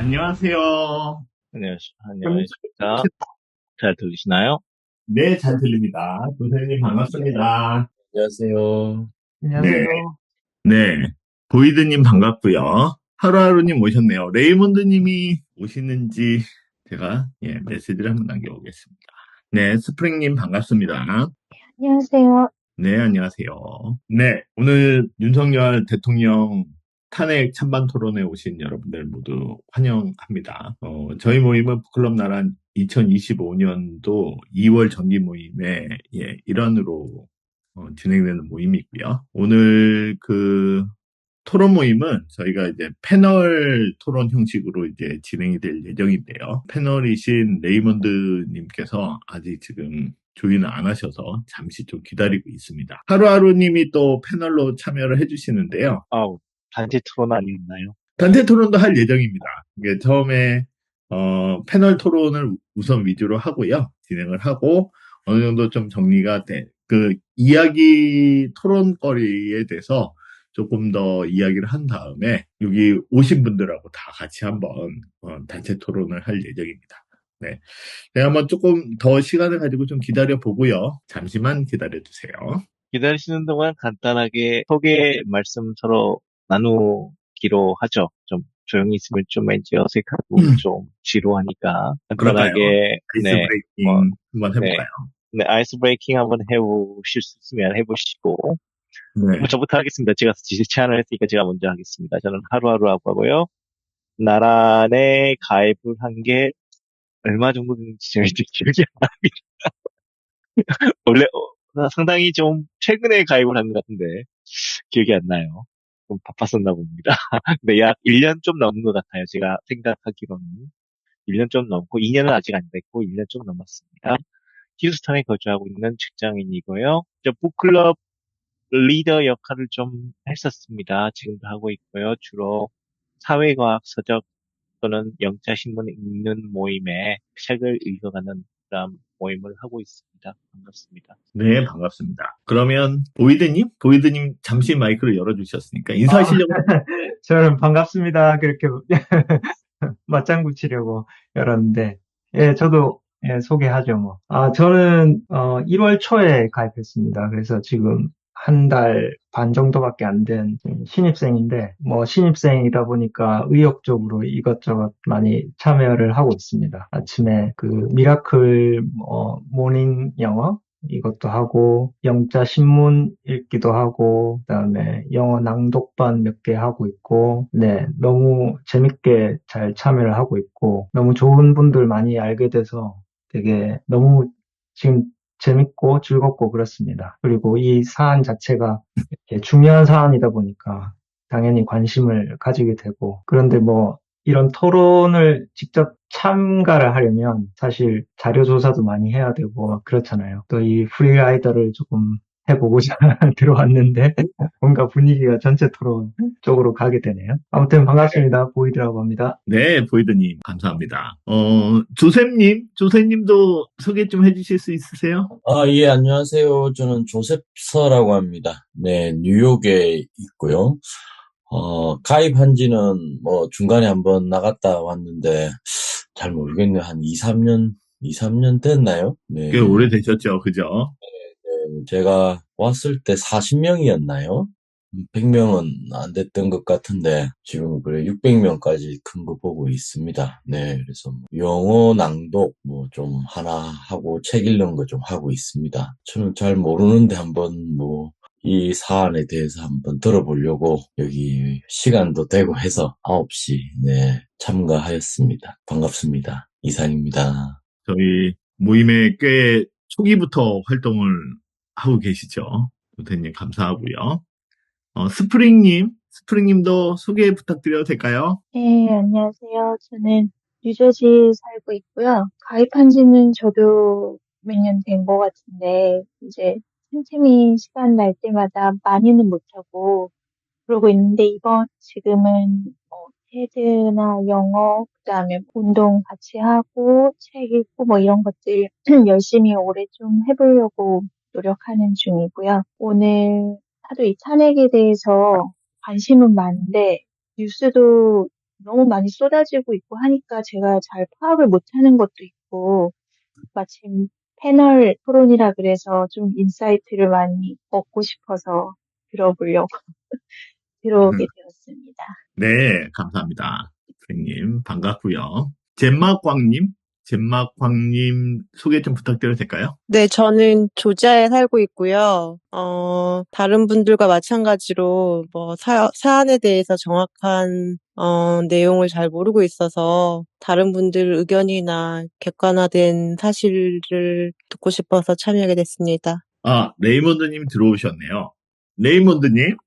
안녕하세요. 안녕하십니까. 잘 들리시나요? 네, 잘 들립니다. 선생님 반갑습니다. 안녕하세요. 네, 안녕하세요. 네. 보이드님 반갑고요. 하루하루님 오셨네요. 레이몬드님이 오시는지 제가 메시지를 한번 남겨보겠습니다. 네, 스프링님 반갑습니다. 안녕하세요. 네, 안녕하세요. 네, 오늘 윤석열 대통령 탄핵 찬반 토론에 오신 여러분들 모두 환영합니다. 저희 모임은 북클럽 나란 2025년도 2월 정기 모임의 일환으로 진행되는 모임이고요. 오늘 그 토론 모임은 저희가 이제 패널 토론 형식으로 이제 진행이 될 예정인데요. 패널이신 레이먼드님께서 아직 지금 조인을 안 하셔서 잠시 좀 기다리고 있습니다. 하루하루님이 또 패널로 참여를 해주시는데요. 단체 토론 아니었나요? 단체 토론도 할 예정입니다. 이게 처음에 패널 토론을 우선 위주로 하고요. 진행을 하고 어느 정도 좀 정리가 그 이야기 토론거리에 대해서 조금 더 이야기를 한 다음에 여기 오신 분들하고 다 같이 한번 단체 토론을 할 예정입니다. 네. 네, 한번 조금 더 시간을 가지고 좀 기다려 보고요. 잠시만 기다려 주세요. 기다리시는 동안 간단하게 소개 말씀 서로 나누기로 하죠. 좀 조용히 있으면 좀 왠지 어색하고 좀 지루하니까 그럴까요? 간단하게 아이스 브레이킹 한번 네, 해볼까요? 네, 아이스 브레이킹 한번 해보실 수 있으면 해보시고 네. 저부터 하겠습니다. 제가 제안을 했으니까 제가 먼저 하겠습니다. 저는 하루하루라고 하고요. 나란에 가입을 한 게 얼마 정도 되는지 저희 기억이 안 납니다. 원래 상당히 좀 최근에 가입을 한 것 같은데 기억이 안 나요. 좀 바빴었나 봅니다. 근데 약 1년 좀 넘은 것 같아요. 제가 생각하기로는 1년 좀 넘고 2년은 아직 안 됐고 1년 좀 넘었습니다. 휴스턴에 거주하고 있는 직장인이고요. 저 북클럽 리더 역할을 좀 했었습니다. 지금도 하고 있고요. 주로 사회과학 서적 또는 영자신문 읽는 모임에 책을 읽어가는 그런 모임을 하고 있습니다. 반갑습니다. 네, 반갑습니다. 그러면 보이드님 잠시 마이크를 열어주셨으니까 인사하시려고. 저는 반갑습니다. 그렇게 맞장구 치려고 열었는데, 예, 저도 소개하죠, 뭐. 저는 1월 초에 가입했습니다. 그래서 지금 한 달 반 정도밖에 안 된 신입생인데, 뭐 신입생이다 보니까 의욕적으로 이것저것 많이 참여를 하고 있습니다. 아침에 그 미라클 모닝 영어 이것도 하고, 영자 신문 읽기도 하고, 그다음에 영어 낭독반 몇 개 하고 있고, 네, 너무 재밌게 잘 참여를 하고 있고, 너무 좋은 분들 많이 알게 돼서 되게 너무 지금 재밌고 즐겁고 그렇습니다. 그리고 이 사안 자체가 이렇게 중요한 사안이다 보니까 당연히 관심을 가지게 되고, 그런데 뭐 이런 토론을 직접 참가를 하려면 사실 자료 조사도 많이 해야 되고 막 그렇잖아요. 또 이 프리라이더를 조금 해보고자 들어왔는데 뭔가 분위기가 전체 토론 쪽으로 가게 되네요. 아무튼 반갑습니다. 보이드라고 합니다. 네, 보이드님 감사합니다. 조셉님도 소개 좀 해주실 수 있으세요? 예, 안녕하세요. 저는 조셉서라고 합니다. 네, 뉴욕에 있고요. 가입한 지는 뭐 중간에 한번 나갔다 왔는데 잘 모르겠네요. 한 2, 3년 됐나요? 네. 꽤 오래되셨죠, 그죠? 제가 왔을 때 40명이었나요? 100명은 안 됐던 것 같은데 지금 그래 600명까지 큰 거 보고 있습니다. 네, 그래서 뭐 영어 낭독 뭐 좀 하나 하고 책 읽는 거 좀 하고 있습니다. 저는 잘 모르는데 한번 뭐 이 사안에 대해서 한번 들어보려고 여기 시간도 되고 해서 9시 네, 참가하였습니다. 반갑습니다. 이상입니다. 저희 모임에 꽤 초기부터 활동을 하고 계시죠. 조셉님 감사하고요. 스프링님도 소개 부탁드려도 될까요? 네, 안녕하세요. 저는 뉴저지 살고 있고요. 가입한 지는 저도 몇 년 된 것 같은데, 이제 틈틈이 시간 날 때마다 많이는 못하고 그러고 있는데, 지금은 테드나 영어, 그다음에 운동 같이 하고, 책 읽고 뭐 이런 것들 열심히 올해 좀 해보려고 노력하는 중이고요. 오늘 하도 이 탄핵에 대해서 관심은 많은데, 뉴스도 너무 많이 쏟아지고 있고 하니까 제가 잘 파악을 못하는 것도 있고, 마침 패널 토론이라 그래서 좀 인사이트를 많이 얻고 싶어서 들어보려고 들어오게 되었습니다. 네, 감사합니다. 선생님, 반갑고요. 젠마광님 소개 좀 부탁드려도 될까요? 네, 저는 조지아에 살고 있고요. 다른 분들과 마찬가지로 사안에 대해서 정확한 내용을 잘 모르고 있어서 다른 분들 의견이나 객관화된 사실을 듣고 싶어서 참여하게 됐습니다. 레이먼드님 들어오셨네요. 레이먼드님?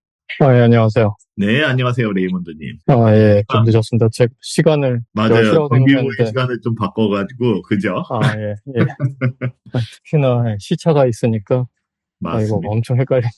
예, 안녕하세요. 네, 안녕하세요, 레이먼드님. 예, 좀 늦었습니다. 제 시간을 맞아요. 쉬라고 정기 모임 생각했는데, 시간을 좀 바꿔가지고, 그죠? 예, 예. 특히나 시차가 있으니까, 이거 맞습니다. 엄청 헷갈려.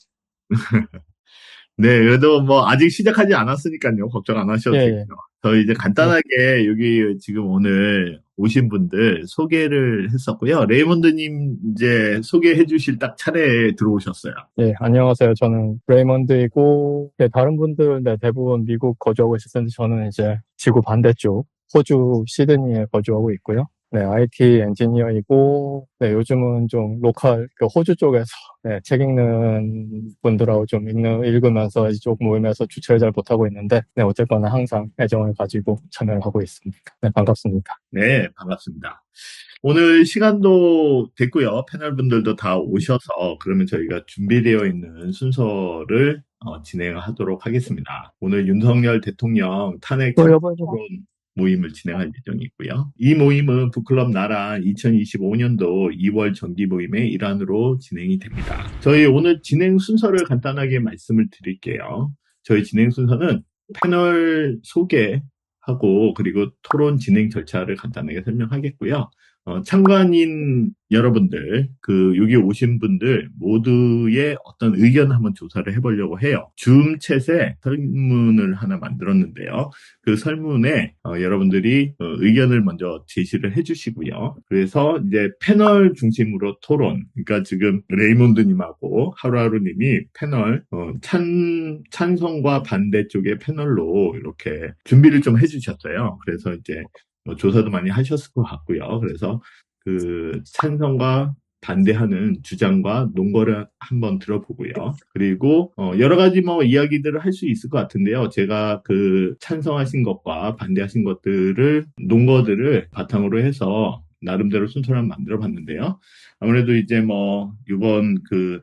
네, 그래도 뭐 아직 시작하지 않았으니까요. 걱정 안 하셔도 예, 되고요. 저희 이제 간단하게 여기 지금 오늘 오신 분들 소개를 했었고요. 레이먼드님 이제 소개해 주실 딱 차례에 들어오셨어요. 예, 안녕하세요. 저는 레이먼드이고, 다른 분들, 대부분 미국 거주하고 있었는데, 저는 이제 지구 반대쪽, 호주 시드니에 거주하고 있고요. 네, IT 엔지니어이고, 요즘은 좀 로컬, 호주 쪽에서, 책 읽는 분들하고 좀 읽으면서 이쪽 모임에서 주최를 잘 못하고 있는데, 어쨌거나 항상 애정을 가지고 참여를 하고 있습니다. 네, 반갑습니다. 네, 반갑습니다. 오늘 시간도 됐고요. 패널 분들도 다 오셔서 그러면 저희가 준비되어 있는 순서를 진행하도록 하겠습니다. 오늘 윤석열 대통령 탄핵 토론 모임을 진행할 예정이고요. 이 모임은 북클럽 나라 2025년도 2월 정기 모임의 일환으로 진행이 됩니다. 저희 오늘 진행 순서를 간단하게 말씀을 드릴게요. 저희 진행 순서는 패널 소개하고 그리고 토론 진행 절차를 간단하게 설명하겠고요. 참관인 여러분들, 여기 오신 분들 모두의 어떤 의견 한번 조사를 해보려고 해요. 줌 챗에 설문을 하나 만들었는데요. 그 설문에 여러분들이 의견을 먼저 제시를 해주시고요. 그래서 이제 패널 중심으로 토론, 그러니까 지금 레이몬드님하고 하루하루님이 패널 찬성과 반대 쪽의 패널로 이렇게 준비를 좀 해주셨어요. 그래서 이제 조사도 많이 하셨을 것 같고요. 그래서 찬성과 반대하는 주장과 논거를 한번 들어보고요. 그리고 여러 가지 이야기들을 할 수 있을 것 같은데요. 제가 찬성하신 것과 반대하신 것들을 논거들을 바탕으로 해서 나름대로 순서를 만들어 봤는데요. 아무래도 이제 이번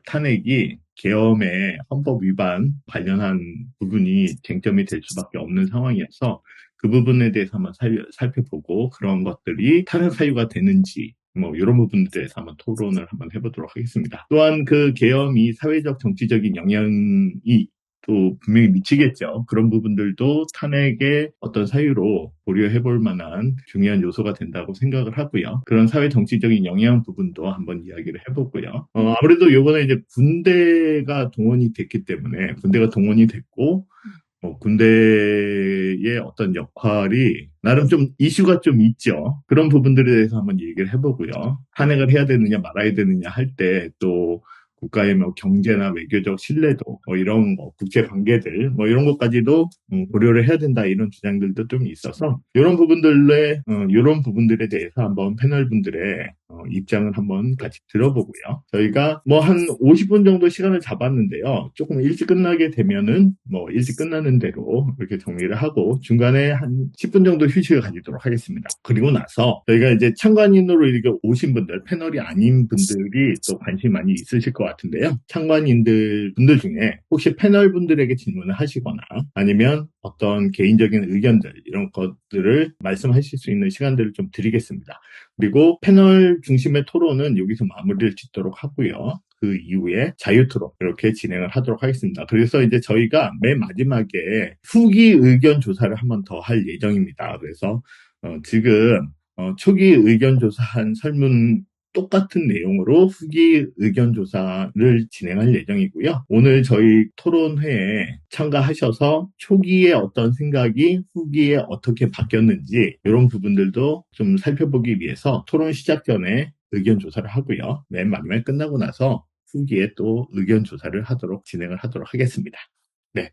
탄핵이 계엄의 헌법 위반 관련한 부분이 쟁점이 될 수밖에 없는 상황이어서 그 부분에 대해서 한번 살펴보고 그런 것들이 탄핵 사유가 되는지 이런 부분에 대해서 한번 토론을 한번 해보도록 하겠습니다. 또한 계엄이 사회적 정치적인 영향이 또 분명히 미치겠죠. 그런 부분들도 탄핵의 어떤 사유로 고려해볼 만한 중요한 요소가 된다고 생각을 하고요. 그런 사회 정치적인 영향 부분도 한번 이야기를 해보고요. 아무래도 요번에 이제 군대가 동원이 됐기 때문에 군대가 동원이 됐고 군대의 어떤 역할이 나름 좀 이슈가 좀 있죠. 그런 부분들에 대해서 한번 얘기를 해보고요. 탄핵을 해야 되느냐 말아야 되느냐 할 때 또 국가의 경제나 외교적 신뢰도 이런 국제 관계들 이런 것까지도 고려를 해야 된다 이런 주장들도 좀 있어서 이런 부분들에 대해서 한번 패널 분들의 입장을 한번 같이 들어보고요. 저희가 한 50분 정도 시간을 잡았는데요. 조금 일찍 끝나게 되면은 일찍 끝나는 대로 이렇게 정리를 하고 중간에 한 10분 정도 휴식을 가지도록 하겠습니다. 그리고 나서 저희가 이제 참관인으로 이렇게 오신 분들, 패널이 아닌 분들이 또 관심이 많이 있으실 것 같은데요. 참관인들 분들 중에 혹시 패널 분들에게 질문을 하시거나 아니면 어떤 개인적인 의견들 이런 것들을 말씀하실 수 있는 시간들을 좀 드리겠습니다. 그리고 패널 중심의 토론은 여기서 마무리를 짓도록 하고요. 그 이후에 자유토론 이렇게 진행을 하도록 하겠습니다. 그래서 이제 저희가 맨 마지막에 후기 의견 조사를 한번 더 할 예정입니다. 그래서 지금 초기 의견 조사한 설문 똑같은 내용으로 후기 의견 조사를 진행할 예정이고요. 오늘 저희 토론회에 참가하셔서 초기에 어떤 생각이 후기에 어떻게 바뀌었는지 이런 부분들도 좀 살펴보기 위해서 토론 시작 전에 의견 조사를 하고요. 맨 마지막에 끝나고 나서 후기에 또 의견 조사를 진행을 하도록 하겠습니다. 네.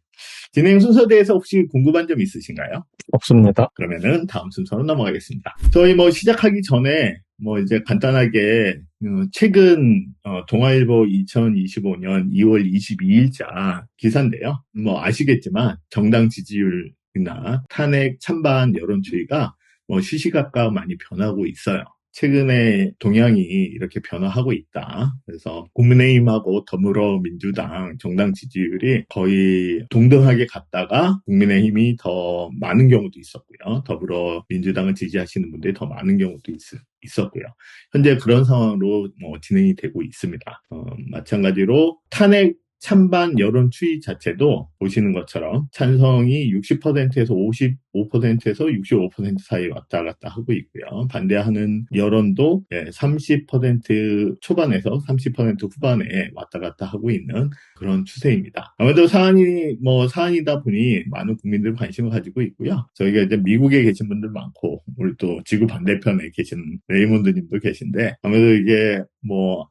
진행 순서에 대해서 혹시 궁금한 점 있으신가요? 없습니다. 그러면은 다음 순서로 넘어가겠습니다. 저희 시작하기 전에 이제 간단하게 최근 동아일보 2025년 2월 22일자 기사인데요. 아시겠지만 정당 지지율이나 탄핵 찬반 여론추이가 시시각각 많이 변하고 있어요. 최근에 동향이 이렇게 변화하고 있다. 그래서 국민의힘하고 더불어민주당 정당 지지율이 거의 동등하게 갔다가 국민의힘이 더 많은 경우도 있었고요. 더불어민주당을 지지하시는 분들이 더 많은 경우도 있었고요. 현재 그런 상황으로 진행이 되고 있습니다. 마찬가지로 탄핵 찬반 여론 추이 자체도 보시는 것처럼 찬성이 60%에서 55%에서 65% 사이 왔다 갔다 하고 있고요. 반대하는 여론도 30% 초반에서 30% 후반에 왔다 갔다 하고 있는 그런 추세입니다. 아무래도 사안이다 보니 많은 국민들 관심을 가지고 있고요. 저희가 이제 미국에 계신 분들 많고, 우리 또 지구 반대편에 계신 레이몬드 님도 계신데, 아무래도 이게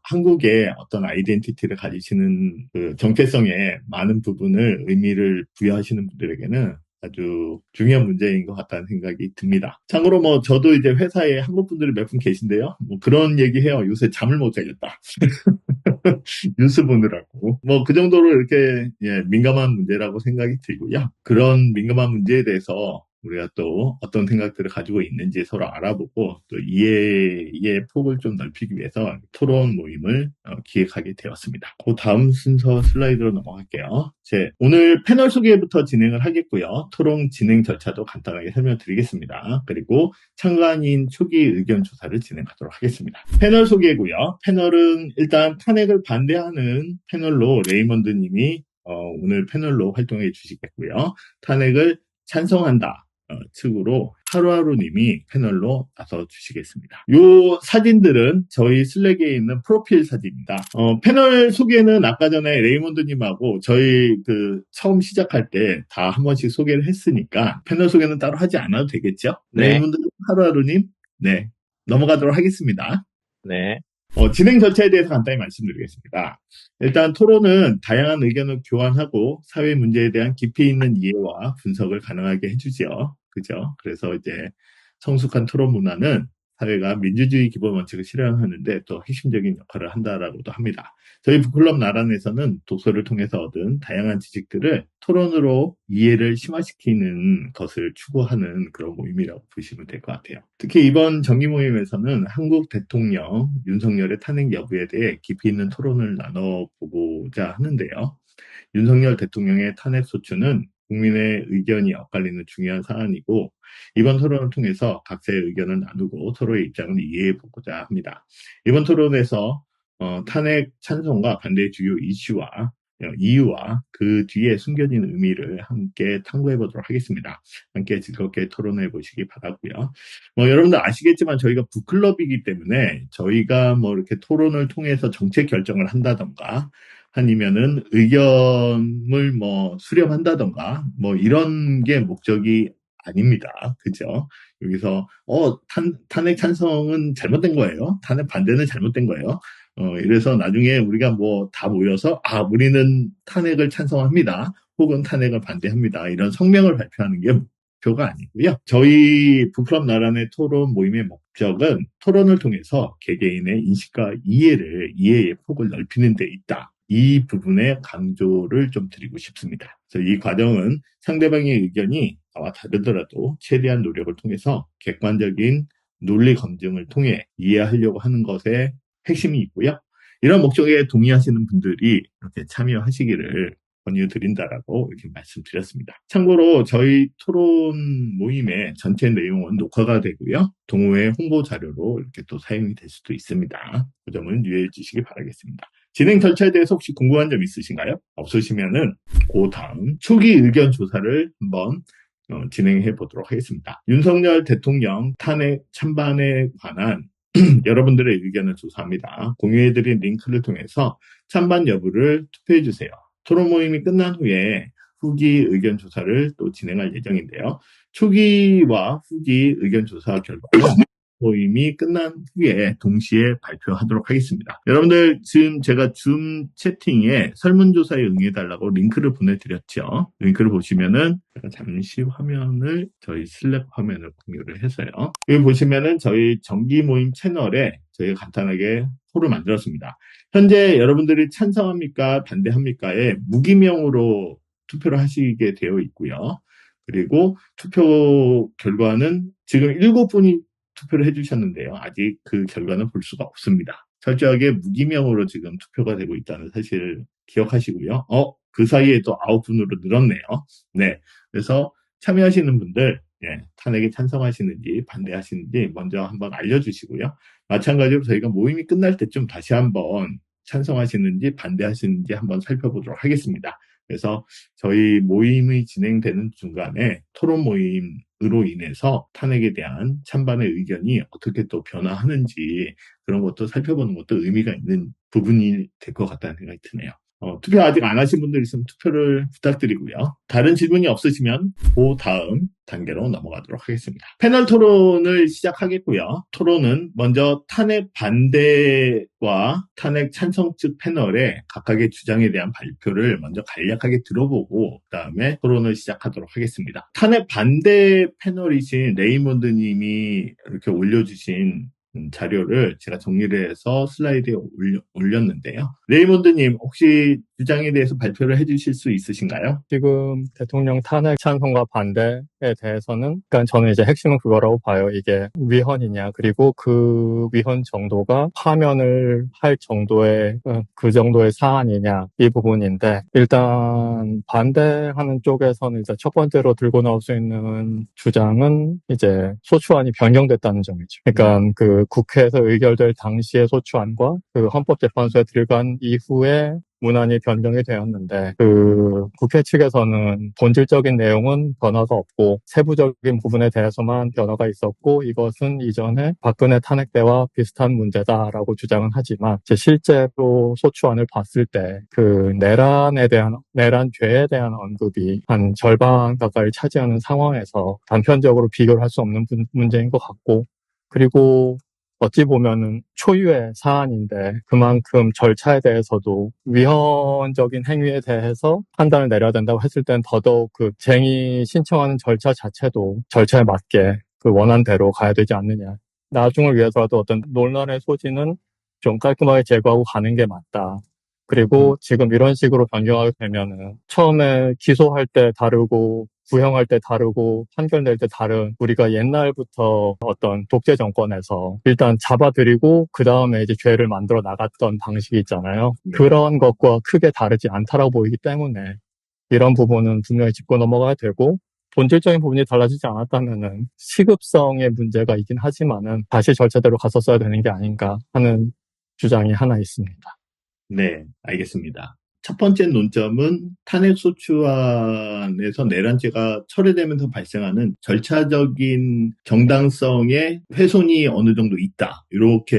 한국의 어떤 아이덴티티를 가지시는 그 정체성에 많은 부분을 의미를 부여하시는 분들에게는 아주 중요한 문제인 것 같다는 생각이 듭니다. 참고로 저도 이제 회사에 한국 분들이 몇 분 계신데요. 그런 얘기 해요. 요새 잠을 못 자겠다. 뉴스 보느라고. 그 정도로 이렇게 민감한 문제라고 생각이 들고요. 그런 민감한 문제에 대해서 우리가 또 어떤 생각들을 가지고 있는지 서로 알아보고 또 이해의 폭을 좀 넓히기 위해서 토론 모임을 기획하게 되었습니다. 그 다음 순서 슬라이드로 넘어갈게요. 오늘 패널 소개부터 진행을 하겠고요. 토론 진행 절차도 간단하게 설명드리겠습니다. 그리고 참가인 초기 의견 조사를 진행하도록 하겠습니다. 패널 소개고요. 패널은 일단 탄핵을 반대하는 패널로 레이먼드 님이 오늘 패널로 활동해 주시겠고요. 탄핵을 찬성한다 측으로 하루하루 님이 패널로 나서 주시겠습니다. 요 사진들은 저희 슬랙에 있는 프로필 사진입니다. 패널 소개는 아까 전에 레이몬드 님하고 저희 처음 시작할 때 다 한 번씩 소개를 했으니까 패널 소개는 따로 하지 않아도 되겠죠? 네. 레이몬드 하루하루 님, 네. 넘어가도록 하겠습니다. 네. 진행 절차에 대해서 간단히 말씀드리겠습니다. 일단 토론은 다양한 의견을 교환하고 사회 문제에 대한 깊이 있는 이해와 분석을 가능하게 해주죠. 그죠? 그래서 이제 성숙한 토론 문화는 사회가 민주주의 기본 원칙을 실현하는데 또 핵심적인 역할을 한다라고도 합니다. 저희 북클럽 나란에서는 독서를 통해서 얻은 다양한 지식들을 토론으로 이해를 심화시키는 것을 추구하는 그런 모임이라고 보시면 될 것 같아요. 특히 이번 정기 모임에서는 한국 대통령 윤석열의 탄핵 여부에 대해 깊이 있는 토론을 나눠보고자 하는데요. 윤석열 대통령의 탄핵 소추는 국민의 의견이 엇갈리는 중요한 사안이고 이번 토론을 통해서 각자의 의견을 나누고 서로의 입장을 이해해보고자 합니다. 이번 토론에서 탄핵 찬성과 반대의 주요 이유와 그 뒤에 숨겨진 의미를 함께 탐구해보도록 하겠습니다. 함께 즐겁게 토론해 보시기 바라고요. 여러분들 아시겠지만 저희가 북클럽이기 때문에 저희가 이렇게 토론을 통해서 정책 결정을 한다던가 아니면은 의견을 수렴한다던가 이런 게 목적이 아닙니다. 그죠? 여기서 탄핵 찬성은 잘못된 거예요. 탄핵 반대는 잘못된 거예요. 이래서 나중에 우리가 다 모여서 우리는 탄핵을 찬성합니다. 혹은 탄핵을 반대합니다. 이런 성명을 발표하는 게 목표가 아니고요. 저희 북클럽 나란의 토론 모임의 목적은 토론을 통해서 개개인의 인식과 이해의 폭을 넓히는 데 있다. 이 부분에 강조를 좀 드리고 싶습니다. 그래서 이 과정은 상대방의 의견이 나와 다르더라도 최대한 노력을 통해서 객관적인 논리 검증을 통해 이해하려고 하는 것에 핵심이 있고요. 이런 목적에 동의하시는 분들이 이렇게 참여하시기를 권유드린다라고 이렇게 말씀드렸습니다. 참고로 저희 토론 모임의 전체 내용은 녹화가 되고요. 동호회 홍보 자료로 이렇게 또 사용이 될 수도 있습니다. 그 점은 유의해 주시기 바라겠습니다. 진행 절차에 대해서 혹시 궁금한 점 있으신가요? 없으시면은 그 다음 초기 의견 조사를 한번 진행해 보도록 하겠습니다. 윤석열 대통령 탄핵 찬반에 관한 여러분들의 의견을 조사합니다. 공유해드린 링크를 통해서 찬반 여부를 투표해주세요. 토론 모임이 끝난 후에 후기 의견 조사를 또 진행할 예정인데요. 초기와 후기 의견 조사 결과는 모임이 끝난 후에 동시에 발표하도록 하겠습니다. 여러분들 지금 제가 줌 채팅에 설문조사에 응해달라고 링크를 보내드렸죠. 링크를 보시면은 제가 잠시 화면을 저희 슬랙 화면을 공유를 해서요. 여기 보시면은 저희 정기 모임 채널에 저희가 간단하게 포를 만들었습니다. 현재 여러분들이 찬성합니까 반대합니까에 무기명으로 투표를 하시게 되어 있고요. 그리고 투표 결과는 지금 7분이 투표를 해주셨는데요. 아직 그 결과는 볼 수가 없습니다. 철저하게 무기명으로 지금 투표가 되고 있다는 사실을 기억하시고요. 그 사이에 또 9분으로 늘었네요. 네. 그래서 참여하시는 분들, 탄핵에 찬성하시는지 반대하시는지 먼저 한번 알려주시고요. 마찬가지로 저희가 모임이 끝날 때쯤 다시 한번 찬성하시는지 반대하시는지 한번 살펴보도록 하겠습니다. 그래서 저희 모임이 진행되는 중간에 토론 모임으로 인해서 탄핵에 대한 찬반의 의견이 어떻게 또 변화하는지 그런 것도 살펴보는 것도 의미가 있는 부분이 될 것 같다는 생각이 드네요. 투표 아직 안 하신 분들 있으면 투표를 부탁드리고요. 다른 질문이 없으시면 그 다음 단계로 넘어가도록 하겠습니다. 패널 토론을 시작하겠고요. 토론은 먼저 탄핵 반대와 탄핵 찬성 측 패널의 각각의 주장에 대한 발표를 먼저 간략하게 들어보고 그다음에 토론을 시작하도록 하겠습니다. 탄핵 반대 패널이신 레이몬드님이 이렇게 올려주신 자료를 제가 정리를 해서 슬라이드에 올렸는데요. 레이몬드님 혹시 주장에 대해서 발표를 해주실 수 있으신가요? 지금 대통령 탄핵 찬성과 반대에 대해서는, 그러니까 저는 이제 핵심은 그거라고 봐요. 이게 위헌이냐, 그리고 그 위헌 정도가 파면을 할 정도의, 그 정도의 사안이냐, 이 부분인데, 일단 반대하는 쪽에서는 이제 첫 번째로 들고 나올 수 있는 주장은 이제 소추안이 변경됐다는 점이죠. 그러니까 그 국회에서 의결될 당시의 소추안과 그 헌법재판소에 들어간 이후에 문안이 변경이 되었는데 그 국회 측에서는 본질적인 내용은 변화가 없고 세부적인 부분에 대해서만 변화가 있었고 이것은 이전에 박근혜 탄핵 때와 비슷한 문제다라고 주장은 하지만 실제로 소추안을 봤을 때 그 내란죄에 대한 언급이 한 절반 가까이 차지하는 상황에서 단편적으로 비교를 할 수 없는 문제인 것 같고, 그리고 어찌 보면은 초유의 사안인데 그만큼 절차에 대해서도 위헌적인 행위에 대해서 판단을 내려야 된다고 했을 땐 더더욱 그 쟁의 신청하는 절차 자체도 절차에 맞게 그 원안대로 가야 되지 않느냐. 나중을 위해서라도 어떤 논란의 소지는 좀 깔끔하게 제거하고 가는 게 맞다. 그리고 지금 이런 식으로 변경하게 되면은 처음에 기소할 때 다르고 구형할 때 다르고 판결 낼 때 다른, 우리가 옛날부터 어떤 독재 정권에서 일단 잡아들이고 그 다음에 이제 죄를 만들어 나갔던 방식이 있잖아요. 그런 것과 크게 다르지 않다라고 보이기 때문에 이런 부분은 분명히 짚고 넘어가야 되고, 본질적인 부분이 달라지지 않았다면은 시급성의 문제가 있긴 하지만은 다시 절차대로 갔었어야 되는 게 아닌가 하는 주장이 하나 있습니다. 네, 알겠습니다. 첫 번째 논점은 탄핵소추안에서 내란죄가 철회되면서 발생하는 절차적인 정당성의 훼손이 어느 정도 있다. 이렇게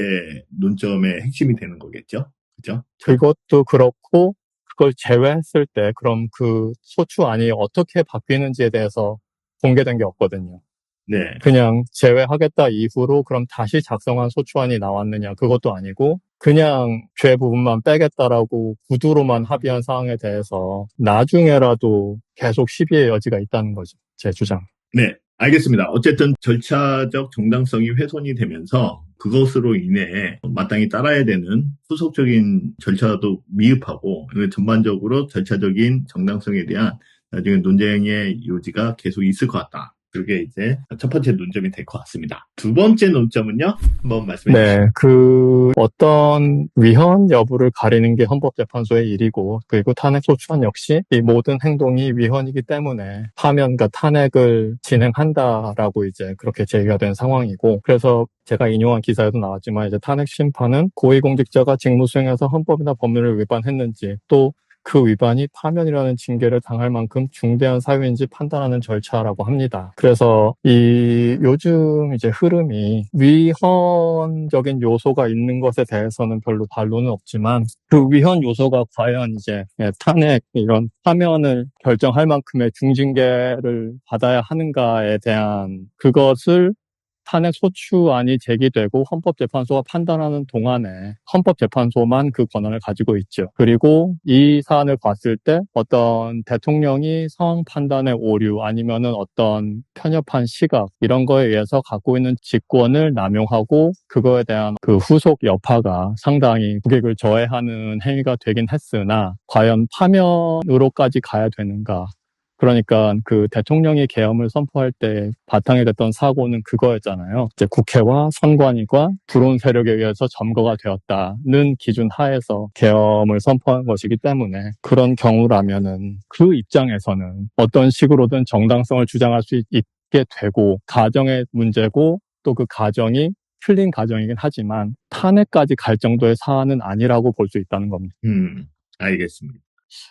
논점의 핵심이 되는 거겠죠? 그죠? 그것도 그렇고 그걸 제외했을 때 그럼 그 소추안이 어떻게 바뀌는지에 대해서 공개된 게 없거든요. 네. 그냥 제외하겠다 이후로 그럼 다시 작성한 소추안이 나왔느냐, 그것도 아니고 그냥 죄 부분만 빼겠다라고 구두로만 합의한 사항에 대해서 나중에라도 계속 시비의 여지가 있다는 거죠. 제 주장. 네, 알겠습니다. 어쨌든 절차적 정당성이 훼손이 되면서 그것으로 인해 마땅히 따라야 되는 후속적인 절차도 미흡하고 전반적으로 절차적인 정당성에 대한 나중에 논쟁의 요지가 계속 있을 것 같다. 그게 이제 첫 번째 논점이 될 것 같습니다. 두 번째 논점은요? 한번 말씀해 주시죠. 네, 그 어떤 위헌 여부를 가리는 게 헌법재판소의 일이고, 그리고 탄핵소추안 역시 이 모든 행동이 위헌이기 때문에 파면과 탄핵을 진행한다라고 이제 그렇게 제기가 된 상황이고, 그래서 제가 인용한 기사에도 나왔지만 이제 탄핵 심판은 고위공직자가 직무 수행에서 헌법이나 법률을 위반했는지, 또 그 위반이 파면이라는 징계를 당할 만큼 중대한 사유인지 판단하는 절차라고 합니다. 그래서 이 요즘 이제 흐름이 위헌적인 요소가 있는 것에 대해서는 별로 반론은 없지만 그 위헌 요소가 과연 이제 탄핵 이런 파면을 결정할 만큼의 중징계를 받아야 하는가에 대한 그것을 탄핵 소추안이 제기되고 헌법재판소가 판단하는 동안에 헌법재판소만 그 권한을 가지고 있죠. 그리고 이 사안을 봤을 때 어떤 대통령이 상황 판단의 오류 아니면은 어떤 편협한 시각 이런 거에 의해서 갖고 있는 직권을 남용하고 그거에 대한 그 후속 여파가 상당히 국익을 저해하는 행위가 되긴 했으나 과연 파면으로까지 가야 되는가? 그러니까 그 대통령이 계엄을 선포할 때 바탕에 됐던 사고는 그거였잖아요. 이제 국회와 선관위가 불온 세력에 의해서 점거가 되었다는 기준 하에서 계엄을 선포한 것이기 때문에 그런 경우라면은 그 입장에서는 어떤 식으로든 정당성을 주장할 수 있게 되고 가정의 문제고 또 그 가정이 틀린 가정이긴 하지만 탄핵까지 갈 정도의 사안은 아니라고 볼 수 있다는 겁니다. 알겠습니다.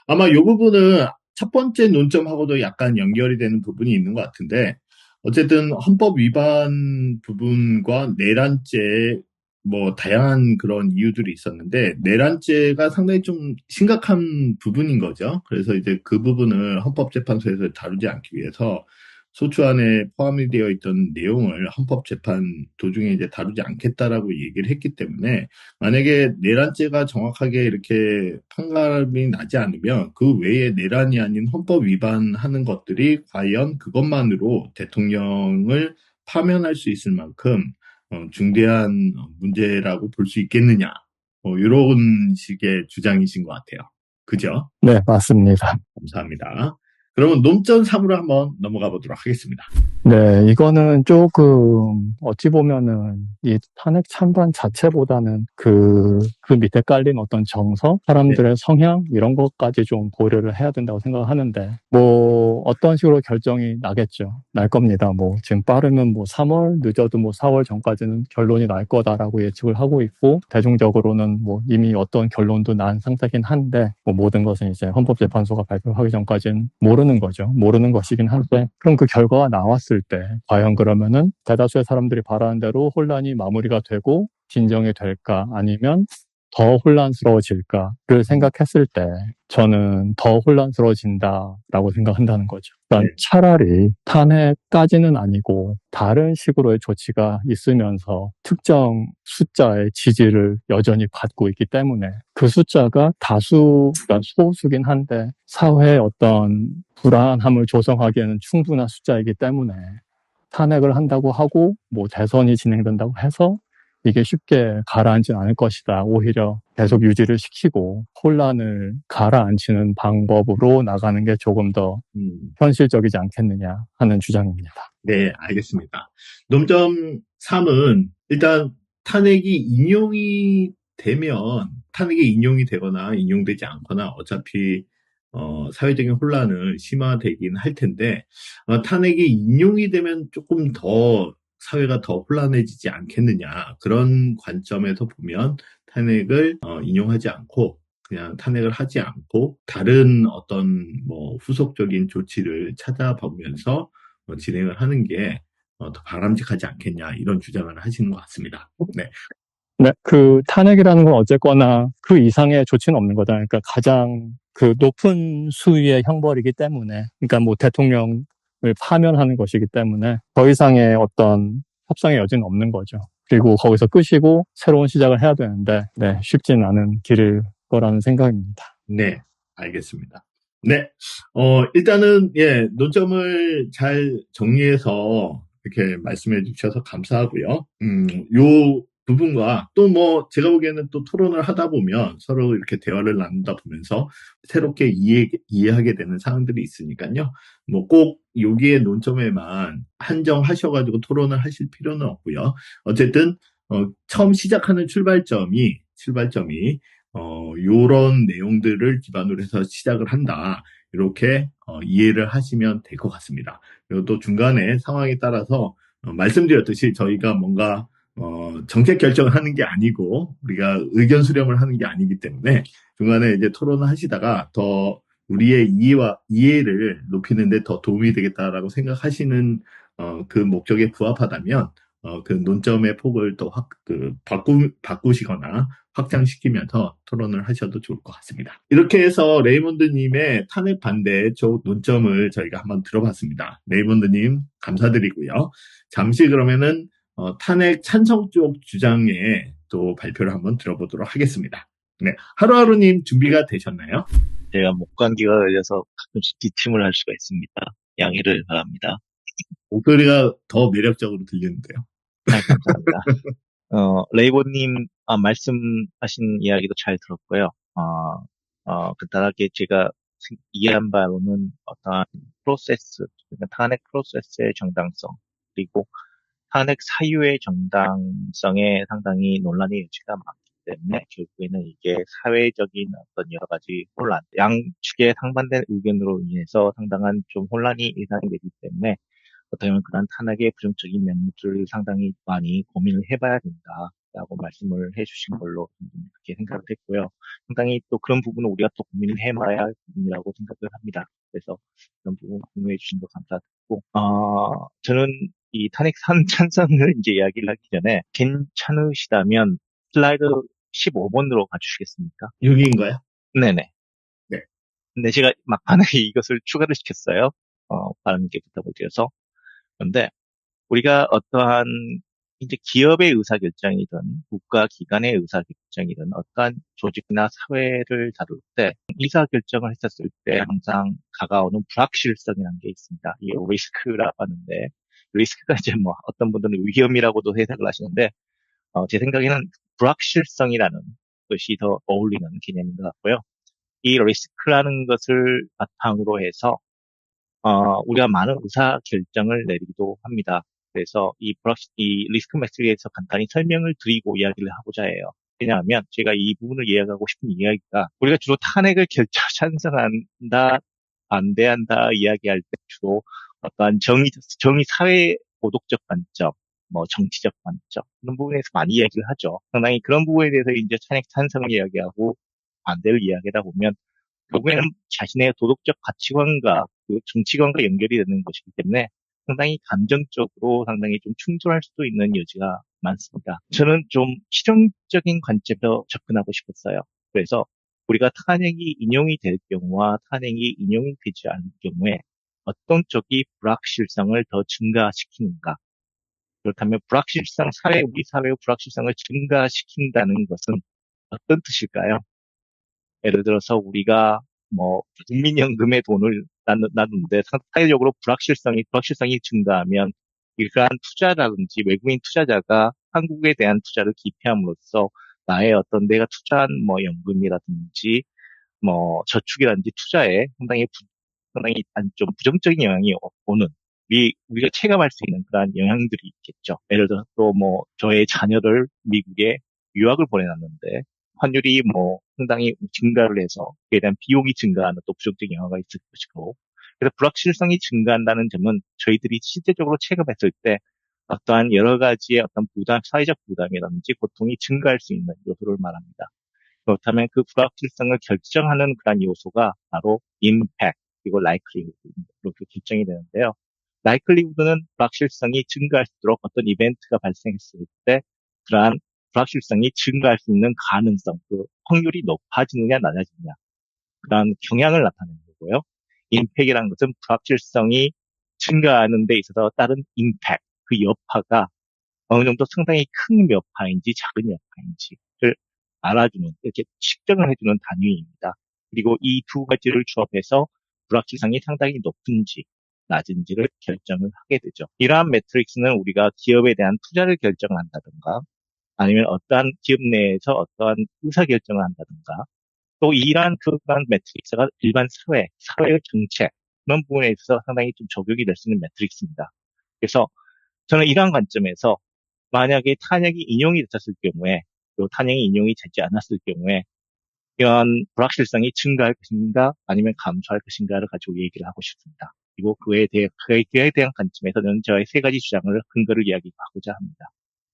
아마 이 부분은 첫 번째 논점하고도 약간 연결이 되는 부분이 있는 것 같은데, 어쨌든 헌법 위반 부분과 내란죄, 뭐, 다양한 그런 이유들이 있었는데, 내란죄가 상당히 좀 심각한 부분인 거죠. 그래서 이제 그 부분을 헌법재판소에서 다루지 않기 위해서 소추안에 포함이 되어 있던 내용을 헌법재판 도중에 이제 다루지 않겠다라고 얘기를 했기 때문에 만약에 내란죄가 정확하게 이렇게 판가름이 나지 않으면 그 외에 내란이 아닌 헌법 위반하는 것들이 과연 그것만으로 대통령을 파면할 수 있을 만큼 중대한 문제라고 볼 수 있겠느냐. 이런 식의 주장이신 것 같아요. 그죠? 네, 맞습니다. 감사합니다. 그러면 논점 3으로 한번 넘어가 보도록 하겠습니다. 네, 이거는 조금 어찌 보면은 이 탄핵 찬반 자체보다는 그 밑에 깔린 어떤 정서, 사람들의 성향 이런 것까지 좀 고려를 해야 된다고 생각하는데 뭐 어떤 식으로 결정이 나겠죠. 날 겁니다. 뭐 지금 빠르면 뭐 3월, 늦어도 뭐 4월 전까지는 결론이 날 거다라고 예측을 하고 있고 대중적으로는 뭐 이미 어떤 결론도 난 상태긴 한데 뭐 모든 것은 이제 헌법재판소가 발표하기 전까지는 모르는 거죠. 모르는 것이긴 한데 그럼 그 결과가 나왔을 때 과연 그러면은 대다수의 사람들이 바라는 대로 혼란이 마무리가 되고 진정이 될까 아니면 더 혼란스러워질까를 생각했을 때 저는 더 혼란스러워진다라고 생각한다는 거죠. 그러니까 차라리 탄핵까지는 아니고 다른 식으로의 조치가 있으면서 특정 숫자의 지지를 여전히 받고 있기 때문에 그 숫자가 그러니까 소수긴 한데 사회의 어떤 불안함을 조성하기에는 충분한 숫자이기 때문에 탄핵을 한다고 하고 뭐 대선이 진행된다고 해서 이게 쉽게 가라앉진 않을 것이다. 오히려 계속 유지를 시키고 혼란을 가라앉히는 방법으로 나가는 게 조금 더 현실적이지 않겠느냐 하는 주장입니다. 네, 알겠습니다. 논점 3은 일단 탄핵이 인용이 되거나 인용되지 않거나 어차피 사회적인 혼란을 심화되긴 할 텐데 탄핵이 인용이 되면 조금 더 사회가 더 혼란해지지 않겠느냐 그런 관점에서 보면 탄핵을 인용하지 않고 그냥 탄핵을 하지 않고 다른 어떤 뭐 후속적인 조치를 찾아보면서 진행을 하는 게 더 바람직하지 않겠냐 이런 주장을 하시는 것 같습니다. 네. 네, 그 탄핵이라는 건 어쨌거나 그 이상의 조치는 없는 거잖아요. 그러니까 가장 그 높은 수위의 형벌이기 때문에, 그러니까 뭐 대통령을 파면하는 것이기 때문에 더 이상의 어떤 협상의 여지는 없는 거죠. 그리고 거기서 끄시고 새로운 시작을 해야 되는데, 네, 쉽진 않은 길일 거라는 생각입니다. 네, 알겠습니다. 네, 일단은 예, 논점을 잘 정리해서 이렇게 말씀해 주셔서 감사하고요. 요 부분과 또 뭐 제가 보기에는 또 토론을 하다 보면 서로 이렇게 대화를 나누다 보면서 새롭게 이해하게 되는 사항들이 있으니까요. 뭐 꼭 여기에 논점에만 한정하셔가지고 토론을 하실 필요는 없고요. 어쨌든 처음 시작하는 출발점이 요런 내용들을 기반으로 해서 시작을 한다. 이렇게 이해를 하시면 될 것 같습니다. 그리고 또 중간에 상황에 따라서 말씀드렸듯이 저희가 뭔가 정책 결정을 하는 게 아니고 우리가 의견 수렴을 하는 게 아니기 때문에 중간에 이제 토론을 하시다가 더 우리의 이해를 높이는 데 더 도움이 되겠다라고 생각하시는 그 목적에 부합하다면 그 논점의 폭을 또 바꾸시거나 확장시키면서 토론을 하셔도 좋을 것 같습니다. 이렇게 해서 레이몬드님의 탄핵 반대 쪽 논점을 저희가 한번 들어봤습니다. 레이몬드님 감사드리고요. 잠시 그러면은 탄핵 찬성 쪽 주장에 또 발표를 한번 들어보도록 하겠습니다. 네, 하루하루님 준비가 되셨나요? 제가 목감기가 걸려서 가끔씩 기침을 할 수가 있습니다. 양해를 바랍니다. 목소리가 더 매력적으로 들리는데요. 감사합니다. 레이보님 말씀하신 이야기도 잘 들었고요. 간단하게 제가 이해한 바로는 어떠한 프로세스, 그러니까 탄핵 프로세스의 정당성, 그리고 탄핵 사유의 정당성에 상당히 논란의 여지가 많기 때문에 결국에는 이게 사회적인 어떤 여러 가지 혼란, 양측의 상반된 의견으로 인해서 상당한 좀 혼란이 예상이 되기 때문에 어떻게 보면 그런 탄핵의 부정적인 면들을 상당히 많이 고민을 해봐야 된다라고 말씀을 해주신 걸로 그렇게 생각을 했고요. 상당히 또 그런 부분은 우리가 또 고민을 해봐야 할 부분이라고 생각을 합니다. 그래서 그런 부분 공유해 주신 거 감사드리고, 저는 이 탄핵 찬성을 이제 이야기를 하기 전에 괜찮으시다면 슬라이드 15번으로 가주시겠습니까? 여기인가요? 네네. 네. 근데 제가 막판에 이것을 추가를 시켰어요. 발언님께 부탁을 드려서. 그런데 우리가 어떠한 이제 기업의 의사결정이든 국가기관의 의사결정이든 어떠한 조직이나 사회를 다룰 때 의사결정을 했었을 때 항상 다가오는 불확실성이라는 게 있습니다. 이 리스크라고 하는데 리스크가 이제 뭐 어떤 분들은 위험이라고도 해석을 하시는데 제 생각에는 불확실성이라는 것이 더 어울리는 개념인 것 같고요. 이 리스크라는 것을 바탕으로 해서 우리가 많은 의사 결정을 내리기도 합니다. 그래서 이 리스크 매트릭에서 간단히 설명을 드리고 이야기를 하고자 해요. 왜냐하면 제가 이 부분을 이야기하고 싶은 이야기가 우리가 주로 탄핵을 찬성한다, 반대한다 이야기할 때 주로 어떠한 정의 사회 도덕적 관점, 뭐 정치적 관점 그런 부분에서 많이 이야기를 하죠. 상당히 그런 부분에 대해서 이제 탄핵 찬성을 이야기하고 반대를 이야기하다 보면 결국에는 자신의 도덕적 가치관과 그 정치관과 연결이 되는 것이기 때문에 상당히 감정적으로 상당히 좀 충돌할 수도 있는 여지가 많습니다. 저는 좀 실용적인 관점에서 접근하고 싶었어요. 그래서 우리가 탄핵이 인용이 될 경우와 탄핵이 인용이 되지 않을 경우에 어떤 쪽이 불확실성을 더 증가시키는가? 그렇다면 우리 사회의 불확실성을 증가시킨다는 것은 어떤 뜻일까요? 예를 들어서 우리가 뭐 국민연금에 돈을 놨는데 사회적으로 불확실성이 증가하면 이러한 투자라든지 외국인 투자자가 한국에 대한 투자를 기피함으로써 나의 어떤 내가 투자한 뭐 연금이라든지 뭐 저축이라든지 투자에 상당히 좀 부정적인 영향이 오는 우리가 체감할 수 있는 그러한 영향들이 있겠죠. 예를 들어서 또 뭐 저의 자녀를 미국에 유학을 보내놨는데 환율이 뭐 상당히 증가를 해서 그에 대한 비용이 증가하는 또 부정적인 영향가 있을 것이고 그래서 불확실성이 증가한다는 점은 저희들이 실제적으로 체감했을 때 어떠한 여러 가지의 어떤 사회적 부담이라든지 고통이 증가할 수 있는 요소를 말합니다. 그렇다면 그 불확실성을 결정하는 그런 요소가 바로 impact 그리고 likelihood로 결정이 되는데요. likelihood는 불확실성이 증가할수록 어떤 이벤트가 발생했을 때 그러한 불확실성이 증가할 수 있는 가능성, 그 확률이 높아지느냐 낮아지느냐 그러한 경향을 나타내는 거고요. impact이라는 것은 불확실성이 증가하는 데 있어서 따른 impact, 그 여파가 어느 정도 상당히 큰 여파인지 작은 여파인지를 알아주는, 이렇게 측정을 해주는 단위입니다. 그리고 이 두 가지를 조합해서 불확실성이 상당히 높은지 낮은지를 결정을 하게 되죠. 이러한 매트릭스는 우리가 기업에 대한 투자를 결정한다든가 아니면 어떠한 기업 내에서 어떠한 의사결정을 한다든가 또 이러한 그런 매트릭스가 일반 사회의 정책 그런 부분에 있어서 상당히 좀 적용이 될 수 있는 매트릭스입니다. 그래서 저는 이러한 관점에서 만약에 탄핵이 인용이 됐을 경우에 또 탄핵이 인용이 되지 않았을 경우에 이런 불확실성이 증가할 것인가 아니면 감소할 것인가를 가지고 얘기를 하고 싶습니다. 그리고 그에 대한 관점에서는 저의 세 가지 주장을 근거를 이야기하고자 합니다.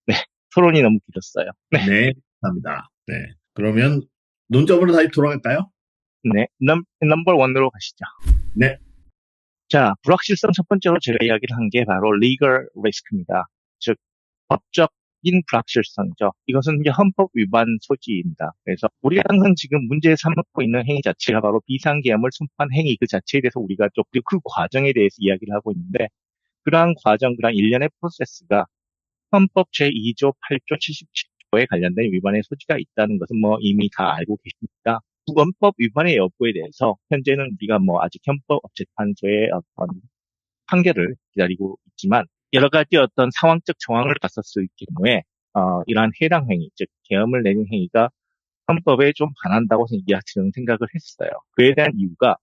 네, 토론이 너무 길었어요. 네, 감사합니다. 네, 그러면 논점으로 다시 돌아갈까요? 네, 넘버 원으로 가시죠. 네. 자, 불확실성 첫 번째로 제가 이야기를 한 게 바로 legal risk입니다. 즉, 법적인 불확실성이죠. 이것은 이제 헌법 위반 소지입니다. 그래서 우리가 항상 지금 문제 삼고 있는 행위 자체가 바로 비상계엄을 선포한 행위 그 자체에 대해서 우리가 그 과정에 대해서 이야기를 하고 있는데 그러한 과정, 그러한 일련의 프로세스가 헌법 제2조 8조 77조에 관련된 위반의 소지가 있다는 것은 뭐 이미 다 알고 계십니다. 헌법 위반의 여부에 대해서 현재는 우리가 뭐 아직 헌법재판소의 어떤 판결을 기다리고 있지만 여러 가지 어떤 상황적 정황을 봤었을 경우에 이러한 해당 행위, 즉 계엄을 내는 행위가 헌법에 좀 반한다고 저는 생각을 했어요. 그에 대한 이유가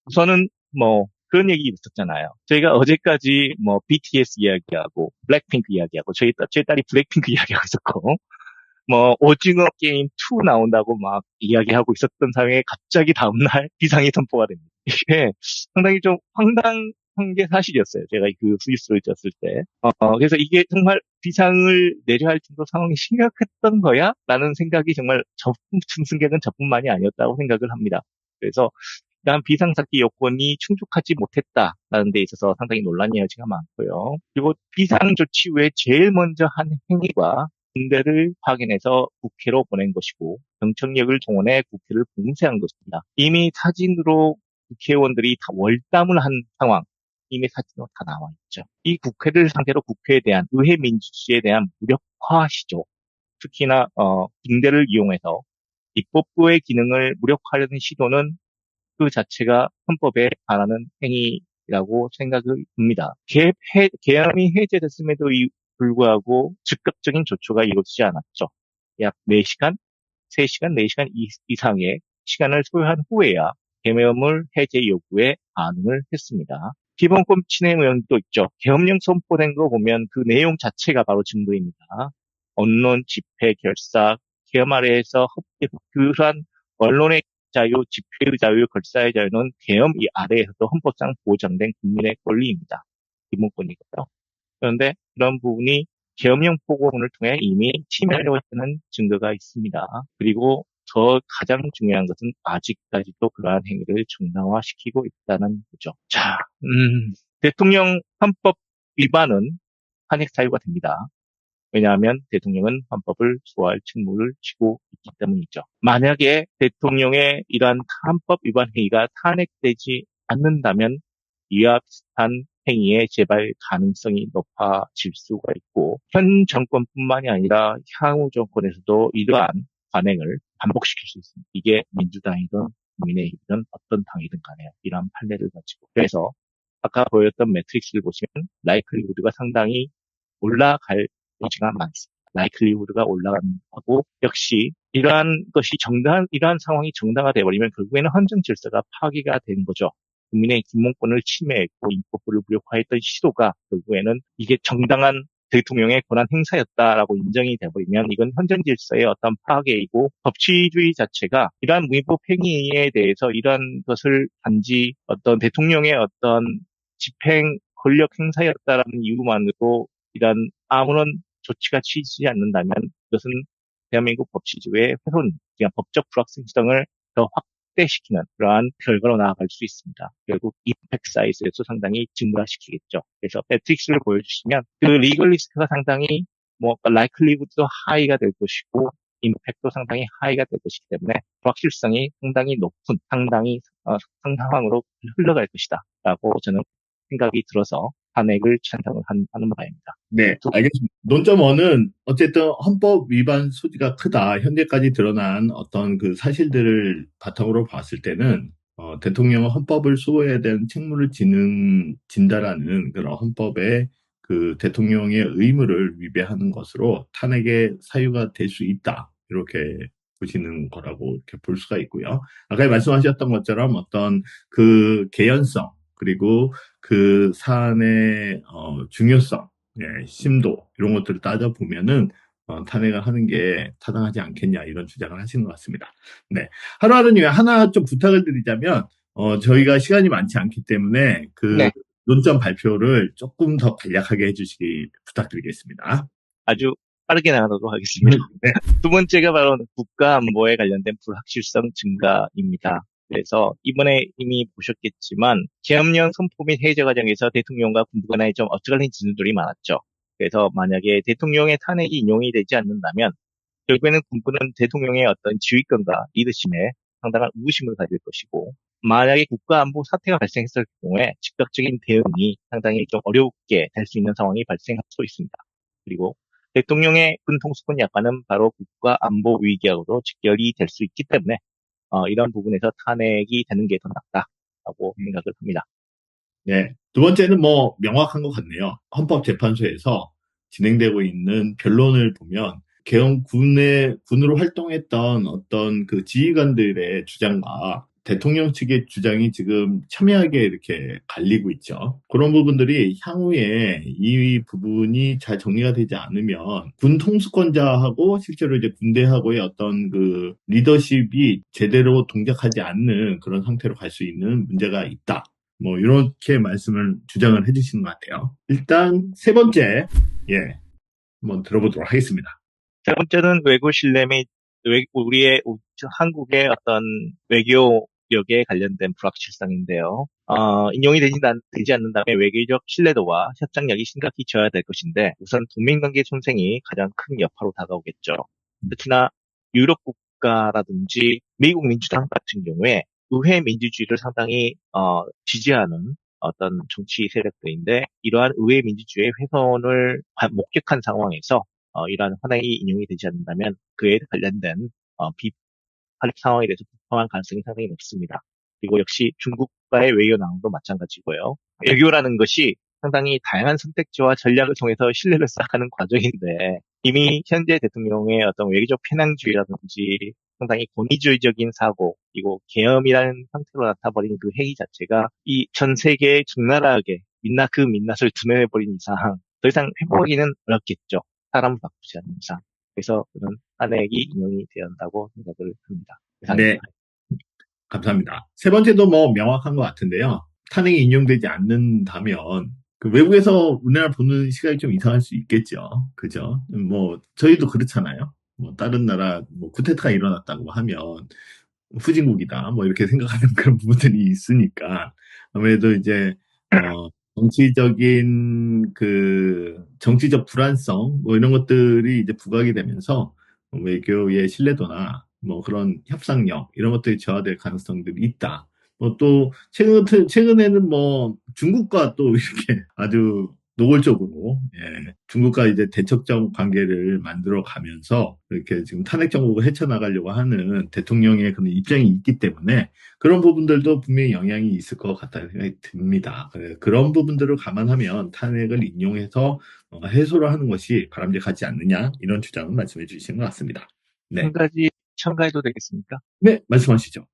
우선은 뭐 그런 얘기 있었잖아요. 저희가 어제까지 뭐 BTS 이야기하고 블랙핑크 이야기하고 제 딸이 블랙핑크 이야기하고 있었고 뭐 오징어 게임 2 나온다고 막 이야기하고 있었던 상황에 갑자기 다음날 비상이 선포가 됩니다. 이게 상당히 좀 황당한 게 사실이었어요. 제가 그 뉴스를 떴을 때. 그래서 이게 정말 비상을 내려야 할 정도 상황이 심각했던 거야? 라는 생각이 정말 승객은 저뿐만이 아니었다고 생각을 합니다. 그래서 일단 비상사태 요건이 충족하지 못했다라는 데 있어서 상당히 논란의 여지가 많고요. 그리고 비상조치 후에 제일 먼저 한 행위가 군대를 파견해서 국회로 보낸 것이고 경청력을 동원해 국회를 봉쇄한 것입니다. 이미 사진으로 국회의원들이 다 월담을 한 상황, 이미 사진으로 다 나와 있죠. 이 국회를 상대로 국회에 대한 의회 민주주의에 대한 무력화 시조, 특히나 군대를 이용해서 입법부의 기능을 무력화하려는 시도는 그 자체가 헌법에 반하는 행위라고 생각을 합니다. 계엄이 해제됐음에도 불구하고 즉각적인 조처가 이루어지지 않았죠. 약 4시간, 3시간, 4시간 이상의 시간을 소요한 후에야 계엄을 해제 요구에 반응을 했습니다. 기본권 침해 의원도 있죠. 계엄령 선포된 거 보면 그 내용 자체가 바로 증거입니다. 언론, 집회, 결사, 계엄 아래에서 그러한 언론의 자유, 집회의 자유, 결사의 자유는 계엄 이 아래에서도 헌법상 보장된 국민의 권리입니다. 기본권이고요. 그런데 그런 부분이 계엄령 포고문을 통해 이미 침해하려고 했다는 증거가 있습니다. 그리고 더 가장 중요한 것은 아직까지도 그러한 행위를 정당화시키고 있다는 거죠. 자, 대통령 헌법 위반은 탄핵 사유가 됩니다. 왜냐하면 대통령은 헌법을 수호할 책무를 지고 있기 때문이죠. 만약에 대통령의 이러한 헌법 위반 행위가 탄핵되지 않는다면 이와 비슷한 행위의 재발 가능성이 높아질 수가 있고 현 정권뿐만이 아니라 향후 정권에서도 이러한 관행을 반복시킬 수 있습니다. 이게 민주당이든 국민의힘이든 어떤 당이든 간에 이러한 판례를 가지고 그래서 아까 보였던 매트릭스를 보시면 라이클리후드가 상당히 올라갈 여지가 많습니다. 라이클리후드가 올라가는 거고 역시 이러한 상황이 정당화되어 버리면 결국에는 헌정 질서가 파괴가 되는 거죠. 국민의 기본권을 침해했고 입법부를 무력화했던 시도가 결국에는 이게 정당한 대통령의 권한 행사였다라고 인정이 돼버리면 이건 헌정 질서의 어떤 파괴이고 법치주의 자체가 이러한 위법 행위에 대해서 이러한 것을 단지 어떤 대통령의 어떤 집행 권력 행사였다라는 이유만으로 이러한 아무런 조치가 취지지 않는다면 이것은 대한민국 법치주의의 훼손, 그러니까 법적 불확실성을 더 확대시키는 그러한 결과로 나아갈 수 있습니다. 결국 임팩트 사이즈에서 상당히 증가시키겠죠. 그래서 매트릭스를 보여주시면 그 리걸리스트가 상당히 라이클리후드도 하이가 될 것이고 임팩트도 상당히 하이가 될 것이기 때문에 불확실성이 상당히 높은 상당히 상황으로 흘러갈 것이다 라고 저는 생각이 들어서 탄핵을 찬성을 하는 바입니다. 네, 알겠습니다. 논점 1은 어쨌든 헌법 위반 소지가 크다. 현재까지 드러난 어떤 그 사실들을 바탕으로 봤을 때는 대통령은 헌법을 수호해야 되는 책무를 진다라는 그런 헌법의 그 대통령의 의무를 위배하는 것으로 탄핵의 사유가 될 수 있다. 이렇게 보시는 거라고 이렇게 볼 수가 있고요. 아까 말씀하셨던 것처럼 어떤 그 개연성 그리고 그 사안의 중요성, 심도 이런 것들을 따져보면은 탄핵을 하는 게 타당하지 않겠냐 이런 주장을 하시는 것 같습니다. 네, 하루하루 중에 하나 좀 부탁을 드리자면 저희가 시간이 많지 않기 때문에 그 논점 발표를 조금 더 간략하게 해주시기 부탁드리겠습니다. 아주 빠르게 나가도록 하겠습니다. 네. 두 번째가 바로 국가 안보에 관련된 불확실성 증가입니다. 그래서 이번에 이미 보셨겠지만 계엄령 선포 및 해제 과정에서 대통령과 군부 간에 좀 엇갈린 진술들이 많았죠. 그래서 만약에 대통령의 탄핵이 인용이 되지 않는다면 결국에는 군부는 대통령의 어떤 지휘권과 리더십에 상당한 의구심을 가질 것이고 만약에 국가안보 사태가 발생했을 경우에 즉각적인 대응이 상당히 좀 어렵게 될 수 있는 상황이 발생할 수 있습니다. 그리고 대통령의 군통수권 약관은 바로 국가 안보 위기하고도 직결이 될 수 있기 때문에 이런 부분에서 탄핵이 되는 게 더 낫다라고 생각을 합니다. 네. 두 번째는 뭐 명확한 것 같네요. 헌법재판소에서 진행되고 있는 변론을 보면 군으로 활동했던 어떤 그 지휘관들의 주장과 대통령 측의 주장이 지금 첨예하게 이렇게 갈리고 있죠. 그런 부분들이 향후에 이 부분이 잘 정리가 되지 않으면 군 통수권자하고 실제로 이제 군대하고의 어떤 그 리더십이 제대로 동작하지 않는 그런 상태로 갈 수 있는 문제가 있다. 뭐 이렇게 주장을 해주시는 것 같아요. 일단 세 번째, 한번 들어보도록 하겠습니다. 세 번째는 외교 신뢰 및 우리의 한국의 어떤 외교력에 관련된 불확실성인데요. 인용이 되지 않는다면 외교적 신뢰도와 협상력이 심각히 저하될 될 것인데 우선 동맹관계 손상이 가장 큰 여파로 다가오겠죠. 특히나 유럽 국가라든지 미국 민주당 같은 경우에 의회 민주주의를 상당히 지지하는 어떤 정치 세력들인데 이러한 의회 민주주의의 훼손을 목격한 상황에서 이러한 헌행이 인용이 되지 않는다면 그에 관련된 비판적 상황에 대해서 비판할 가능성이 상당히 높습니다. 그리고 역시 중국과의 외교 난항도 마찬가지고요. 외교라는 것이 상당히 다양한 선택지와 전략을 통해서 신뢰를 쌓아가는 과정인데 이미 현재 대통령의 어떤 외교적 편향주의라든지 상당히 권위주의적인 사고 그리고 계엄이라는 형태로 나타버린 그 행위 자체가 이 전 세계의 적나라하게 그 민낯을 드러내버린 이상 더 이상 회복하기는 어렵겠죠. 사람을 바꾸지 않는 이상. 그래서 그런 탄핵이 인용이 되어야 한다고 생각을 합니다. 네, 감사합니다. 세 번째도 뭐 명확한 것 같은데요. 탄핵이 인용되지 않는다면 그 외국에서 우리나라 보는 시각이 좀 이상할 수 있겠죠. 그죠? 뭐 저희도 그렇잖아요. 뭐 다른 나라 뭐 쿠데타가 일어났다고 하면 후진국이다 뭐 이렇게 생각하는 그런 부분들이 있으니까 아무래도 이제 정치적 불안성 뭐 이런 것들이 이제 부각이 되면서 외교의 신뢰도나 뭐 그런 협상력 이런 것들이 저하될 가능성들이 있다. 뭐 또 최근에는 뭐 중국과 또 이렇게 아주 노골적으로 중국과 이제 대척적 관계를 만들어 가면서 이렇게 지금 탄핵 정국을 헤쳐나가려고 하는 대통령의 그런 입장이 있기 때문에 그런 부분들도 분명히 영향이 있을 것 같다는 생각이 듭니다. 그런 부분들을 감안하면 탄핵을 인용해서 해소를 하는 것이 바람직하지 않느냐 이런 주장을 말씀해 주신 것 같습니다. 네. 한 가지 첨가해도 되겠습니까? 네, 말씀하시죠.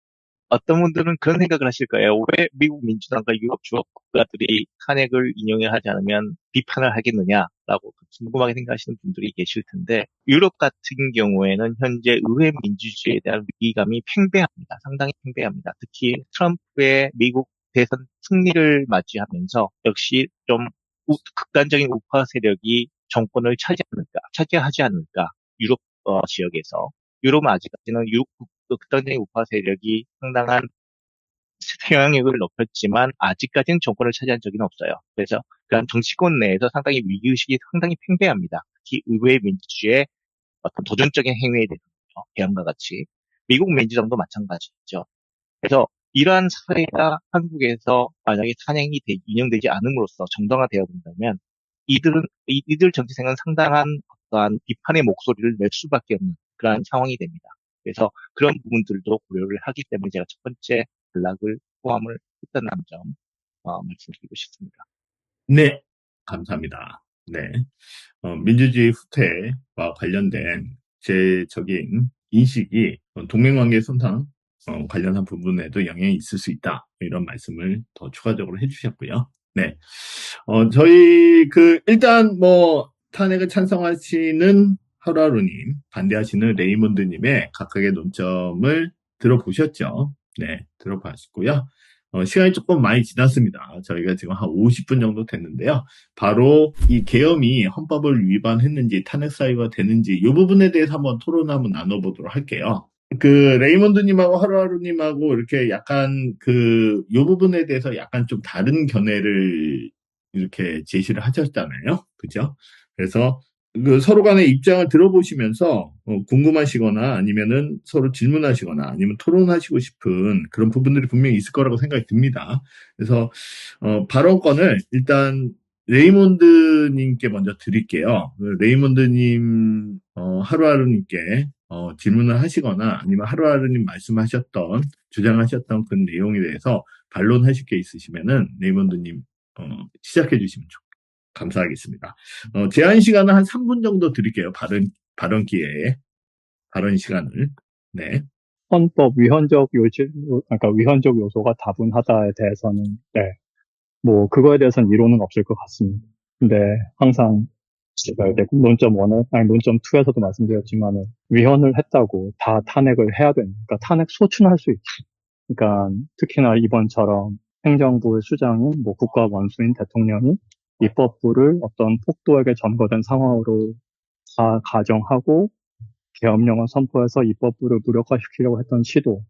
어떤 분들은 그런 생각을 하실 거예요. 왜 미국 민주당과 유럽 주요 국가들이 탄핵을 인용을 하지 않으면 비판을 하겠느냐라고 궁금하게 생각하시는 분들이 계실 텐데 유럽 같은 경우에는 현재 의회 민주주의에 대한 위기감이 팽배합니다. 상당히 팽배합니다. 특히 트럼프의 미국 대선 승리를 맞이하면서 역시 좀 극단적인 우파 세력이 정권을 차지하지 않을까 유럽 지역에서 유럽은 아직까지는 극단적인 우파 세력이 상당한 영향력을 높였지만 아직까지는 정권을 차지한 적은 없어요. 그래서 그런 정치권 내에서 상당히 위기의식이 상당히 팽배합니다. 특히 의회 민주주의의 어떤 도전적인 행위에 대해서 계엄과 같이 미국 민주당도 마찬가지죠. 그래서 이러한 사례가 한국에서 만약에 탄핵이 인용되지 않음으로써 정당화되어 본다면 이들 정치생은 상당한 어떠한 비판의 목소리를 낼 수밖에 없는 그러한 상황이 됩니다. 그래서 그런 부분들도 고려를 하기 때문에 제가 첫 번째 전략을 포함을 했다는 점 말씀드리고 싶습니다. 네, 감사합니다. 네, 민주주의 후퇴와 관련된 제적인 인식이 동맹관계 손상 관련한 부분에도 영향이 있을 수 있다. 이런 말씀을 더 추가적으로 해주셨고요. 네, 저희 일단 뭐 탄핵을 찬성하시는 하루하루님, 반대하시는 레이몬드님의 각각의 논점을 들어보셨죠? 네, 들어봤고요. 시간이 조금 많이 지났습니다. 저희가 지금 한 50분 정도 됐는데요. 바로 이 계엄이 헌법을 위반했는지 탄핵 사유가 되는지 이 부분에 대해서 한번 토론 한번 나눠보도록 할게요. 레이몬드님하고 하루하루님하고 이렇게 약간 이 부분에 대해서 약간 좀 다른 견해를 이렇게 제시를 하셨잖아요. 그죠? 그래서 서로 간의 입장을 들어보시면서 궁금하시거나 아니면은 서로 질문하시거나 아니면 토론하시고 싶은 그런 부분들이 분명히 있을 거라고 생각이 듭니다. 그래서 발언권을 일단 레이몬드님께 먼저 드릴게요. 레이몬드님, 하루하루님께 질문을 하시거나 아니면 하루하루님 말씀하셨던, 주장하셨던 그 내용에 대해서 반론하실 게 있으시면은 레이몬드님, 시작해 주시면 감사하겠습니다. 제한 시간은 한 3분 정도 드릴게요. 발언 기회에. 발언 시간을. 네. 헌법 그러니까 위헌적 요소가 다분하다에 대해서는, 네. 뭐, 그거에 대해서는 이론은 없을 것 같습니다. 근데 항상 제가 이제 논점 1에, 아니, 논점 2에서도 말씀드렸지만은, 위헌을 했다고 다 탄핵을 해야 되니까, 그러니까 탄핵 소추는 할 수 있죠. 그러니까 특히나 이번처럼 행정부의 수장인 뭐 국가 원수인 대통령이 입법부를 어떤 폭도에게 점거된 상황으로 다 가정하고 계엄령을 선포해서 입법부를 무력화시키려고 했던 시도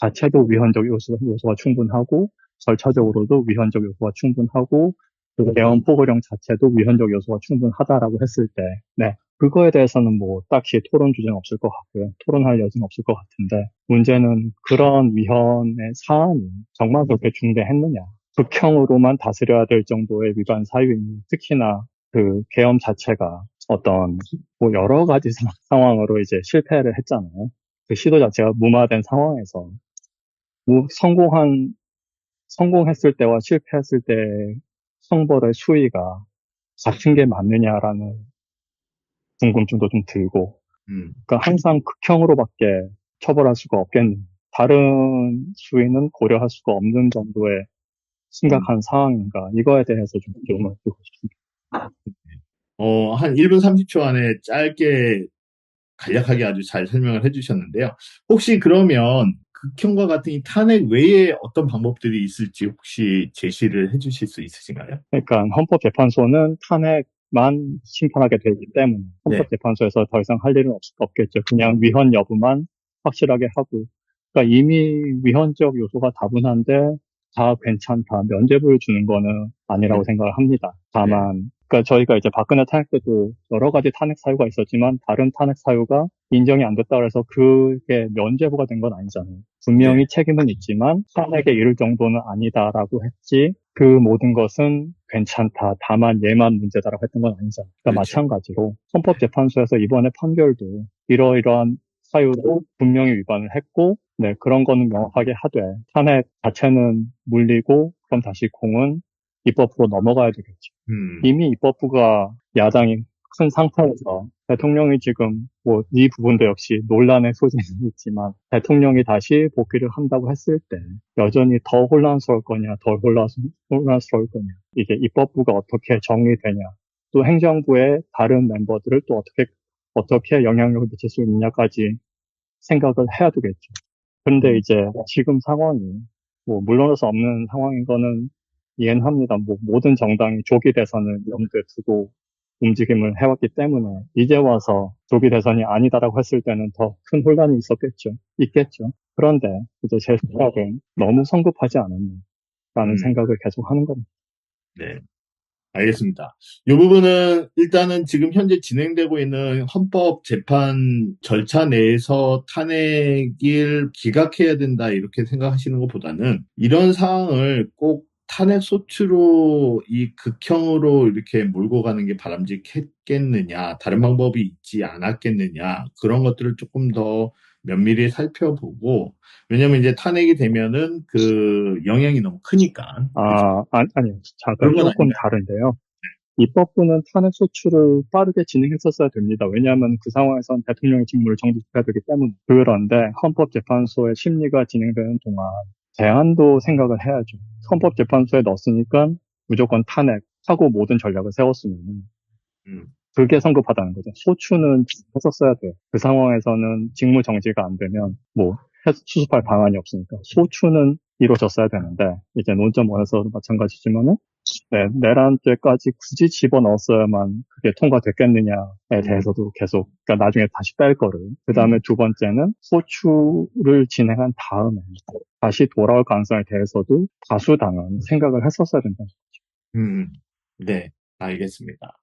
자체도 위헌적 요소가 충분하고 절차적으로도 위헌적 요소가 충분하고 그 계엄 포고령 자체도 위헌적 요소가 충분하다라고 했을 때, 네. 그거에 대해서는 뭐 딱히 토론 주제는 없을 것 같고요. 토론할 여지는 없을 것 같은데 문제는 그런 위헌의 사안이 정말 그렇게 중대했느냐. 극형으로만 다스려야 될 정도의 위반 사유이니 특히나 그 계엄 자체가 어떤 뭐 여러 가지 상황으로 이제 실패를 했잖아요. 그 시도 자체가 무마된 상황에서 성공했을 때와 실패했을 때 형벌의 수위가 같은 게 맞느냐라는 궁금증도 좀 들고, 그러니까 항상 극형으로밖에 처벌할 수가 없겠는, 다른 수위는 고려할 수가 없는 정도의 심각한 상황인가, 이거에 대해서 좀 의견을 듣고 싶습니다. 한 1분 30초 안에 짧게 간략하게 아주 잘 설명을 해주셨는데요. 혹시 그러면 극형과 같은 이 탄핵 외에 어떤 방법들이 있을지 혹시 제시를 해주실 수 있으신가요? 그러니까 헌법재판소는 탄핵만 심판하게 되기 때문에 헌법재판소에서 더 이상 할 일은 없겠죠. 그냥 위헌 여부만 확실하게 하고, 그러니까 이미 위헌적 요소가 다분한데 다 괜찮다, 면죄부를 주는 거는 아니라고 생각을 합니다. 다만 그러니까 저희가 이제 박근혜 탄핵 때도 여러 가지 탄핵 사유가 있었지만 다른 탄핵 사유가 인정이 안 됐다 그래서 그게 면죄부가 된 건 아니잖아요. 분명히 책임은 있지만 탄핵에 이를 정도는 아니다라고 했지 그 모든 것은 괜찮다, 다만 얘만 문제다라고 했던 건 아니잖아요. 그러니까 마찬가지로 헌법재판소에서 이번에 판결도 이러이러한 사유로 분명히 위반을 했고, 네, 그런 거는 명확하게 하되 탄핵 자체는 물리고 그럼 다시 공은 입법부로 넘어가야 되겠죠. 이미 입법부가 야당이 큰 상태에서 대통령이 지금 뭐 이 부분도 역시 논란의 소지는 있지만 대통령이 다시 복귀를 한다고 했을 때 여전히 더 혼란스러울 거냐, 덜 혼란스러울 거냐, 이게 입법부가 어떻게 정리되냐, 또 행정부의 다른 멤버들을 또 어떻게 영향력을 미칠 수 있느냐까지 생각을 해야 되겠죠. 근데 이제 지금 상황이 뭐 물러날 수 없는 상황인 거는 이해는 합니다. 뭐 모든 정당이 조기 대선을 염두에 두고 움직임을 해왔기 때문에 이제 와서 조기 대선이 아니다라고 했을 때는 더 큰 혼란이 있겠죠. 그런데 이제 제 생각은 너무 성급하지 않았나라는 생각을 계속 하는 겁니다. 네. 알겠습니다. 이 부분은 일단은 지금 현재 진행되고 있는 헌법 재판 절차 내에서 탄핵을 기각해야 된다 이렇게 생각하시는 것보다는 이런 상황을 꼭 탄핵 소추로 이 극형으로 이렇게 몰고 가는 게 바람직했겠느냐, 다른 방법이 있지 않았겠느냐, 그런 것들을 조금 더 면밀히 살펴보고, 왜냐면 이제 탄핵이 되면은 그 영향이 너무 크니까. 아니요. 잠깐 조금 다른데요. 입법부는 탄핵 소추를 빠르게 진행했었어야 됩니다. 왜냐하면 그 상황에선 대통령의 직무를 정지시켜야 되기 때문에. 그런데 헌법재판소의 심리가 진행되는 동안 대안도 생각을 해야죠. 헌법재판소에 넣었으니까 무조건 탄핵하고 모든 전략을 세웠으면 그게 성급하다는 거죠. 소추는 했었어야 돼요. 그 상황에서는 직무 정지가 안 되면 뭐 수습할 방안이 없으니까 소추는 이루어졌어야 되는데 이제 논점 1에서도 마찬가지지만은 내란 때까지 굳이 집어넣었어야만 그게 통과됐겠느냐에 대해서도 계속, 그러니까 나중에 다시 뺄 거를. 그 다음에 두 번째는 소추를 진행한 다음에 다시 돌아올 가능성에 대해서도 다수당은 생각을 했었어야 된다는 거죠. 네, 알겠습니다.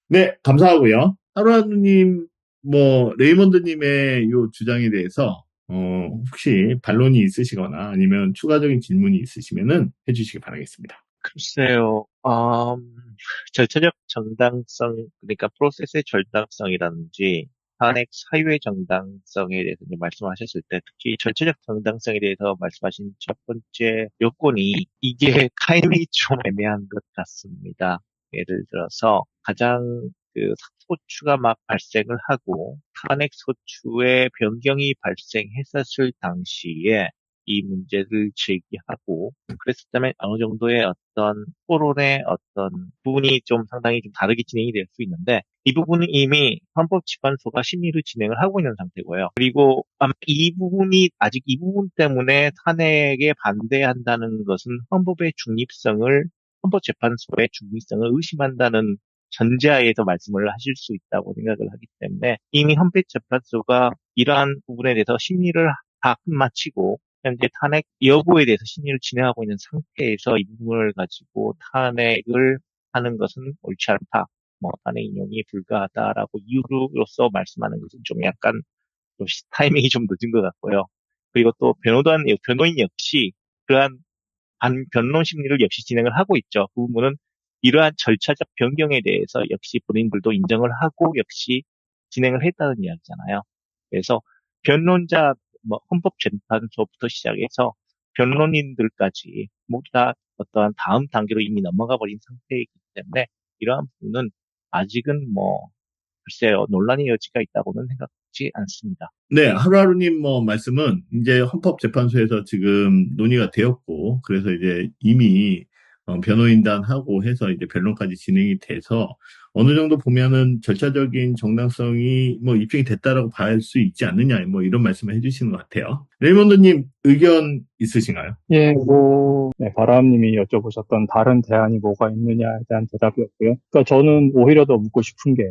네, 감사하고요. 하루하루님, 레이먼드님의 요 주장에 대해서 혹시 반론이 있으시거나 아니면 추가적인 질문이 있으시면은 해주시기 바라겠습니다. 글쎄요, 절차적 정당성, 그러니까 프로세스의 정당성이라든지 탄핵 사유의 정당성에 대해서 이제 말씀하셨을 때, 특히 절차적 정당성에 대해서 말씀하신 첫 번째 요건이 이게 타이밍이 좀 애매한 것 같습니다. 예를 들어서 가장 그 소추가 막 발생을 하고 탄핵 소추의 변경이 발생했었을 당시에 이 문제를 제기하고 그랬었다면 어느 정도의 어떤 토론의 어떤 부분이 좀 상당히 좀 다르게 진행이 될 수 있는데 이 부분은 이미 헌법재판소가 심의를 진행을 하고 있는 상태고요. 그리고 아마 이 부분이 아직 이 부분 때문에 탄핵에 반대한다는 것은 헌법재판소의 중립성을 의심한다는 전제하에서 말씀을 하실 수 있다고 생각을 하기 때문에 이미 헌법재판소가 이러한 부분에 대해서 심의를 다 마치고 현재 탄핵 여부에 대해서 심의를 진행하고 있는 상태에서 이 부분을 가지고 탄핵을 하는 것은 옳지 않다. 탄핵 인용이 불가하다라고 이유로서 말씀하는 것은 좀 약간 좀 타이밍이 좀 늦은 것 같고요. 그리고 또 변호인 역시 그러한 변론 심리를 역시 진행을 하고 있죠. 그 부분은 이러한 절차적 변경에 대해서 역시 본인들도 인정을 하고 역시 진행을 했다는 이야기잖아요. 그래서 변론자, 헌법재판소부터 시작해서 변론인들까지 모두 다 어떠한 다음 단계로 이미 넘어가 버린 상태이기 때문에 이러한 부분은 아직은 글쎄요, 논란의 여지가 있다고는 생각지 않습니다. 네, 하루하루님 말씀은 이제 헌법재판소에서 지금 논의가 되었고, 그래서 이제 이미 변호인단하고 해서 이제 변론까지 진행이 돼서 어느 정도 보면은 절차적인 정당성이 입증이 됐다라고 볼 수 있지 않느냐, 이런 말씀을 해주시는 것 같아요. 레이먼드님 의견 있으신가요? 예, 네, 바람님이 여쭤보셨던 다른 대안이 뭐가 있느냐에 대한 대답이었고요. 그러니까 저는 오히려 더 묻고 싶은 게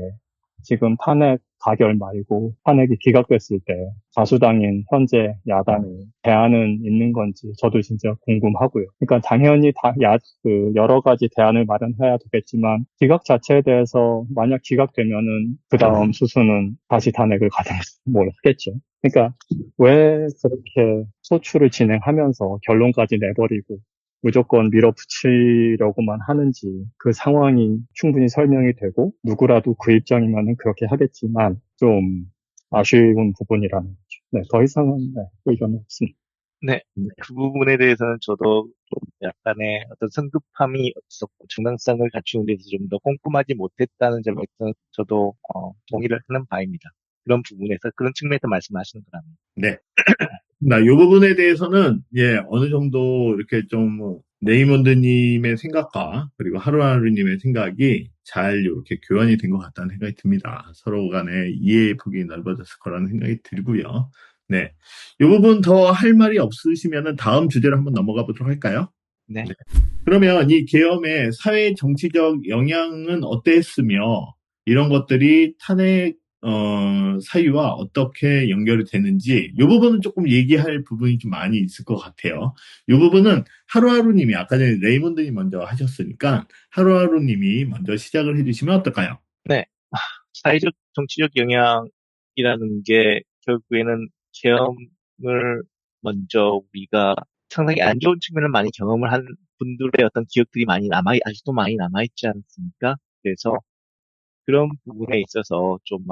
지금 탄핵 가결 말고 탄핵이 기각됐을 때 다수당인 현재 야당이 대안은 있는 건지 저도 진짜 궁금하고요. 그러니까 당연히 여러 가지 대안을 마련해야 되겠지만 기각 자체에 대해서 만약 기각되면은 그 다음 수순은 다시 탄핵을 하겠죠. 그러니까 왜 그렇게 소추를 진행하면서 결론까지 내버리고 무조건 밀어붙이려고만 하는지 그 상황이 충분히 설명이 되고 누구라도 그 입장이면은 그렇게 하겠지만 좀 아쉬운 부분이라는 거죠. 네, 더 이상은 의견은 없습니다. 네, 그 부분에 대해서는 저도 좀 약간의 어떤 성급함이 없었고 정당성을 갖추는 데서 좀 더 꼼꼼하지 못했다는 점에서 저도 동의를 하는 바입니다. 그런 부분에서 그런 측면에서 말씀하시는 거랍니다. 네. 이 부분에 대해서는 어느 정도 이렇게 좀 레이먼드님의 생각과 그리고 하루하루님의 생각이 잘 이렇게 교환이 된 것 같다는 생각이 듭니다. 서로 간의 이해의 폭이 넓어졌을 거라는 생각이 들고요. 네. 이 부분 더 할 말이 없으시면은 다음 주제로 한번 넘어가 보도록 할까요? 네. 그러면 이 계엄의 사회 정치적 영향은 어땠으며 이런 것들이 탄핵 사유와 어떻게 연결이 되는지 이 부분은 조금 얘기할 부분이 좀 많이 있을 것 같아요. 이 부분은 하루하루님이 아까 전에 레이먼드님 먼저 하셨으니까 하루하루님이 먼저 시작을 해주시면 어떨까요? 네. 사회적 정치적 영향이라는 게 결국에는 계엄을 먼저 우리가 상당히 안 좋은 측면을 많이 경험을 한 분들의 어떤 기억들이 아직도 많이 남아있지 않습니까? 그래서 그런 부분에 있어서 좀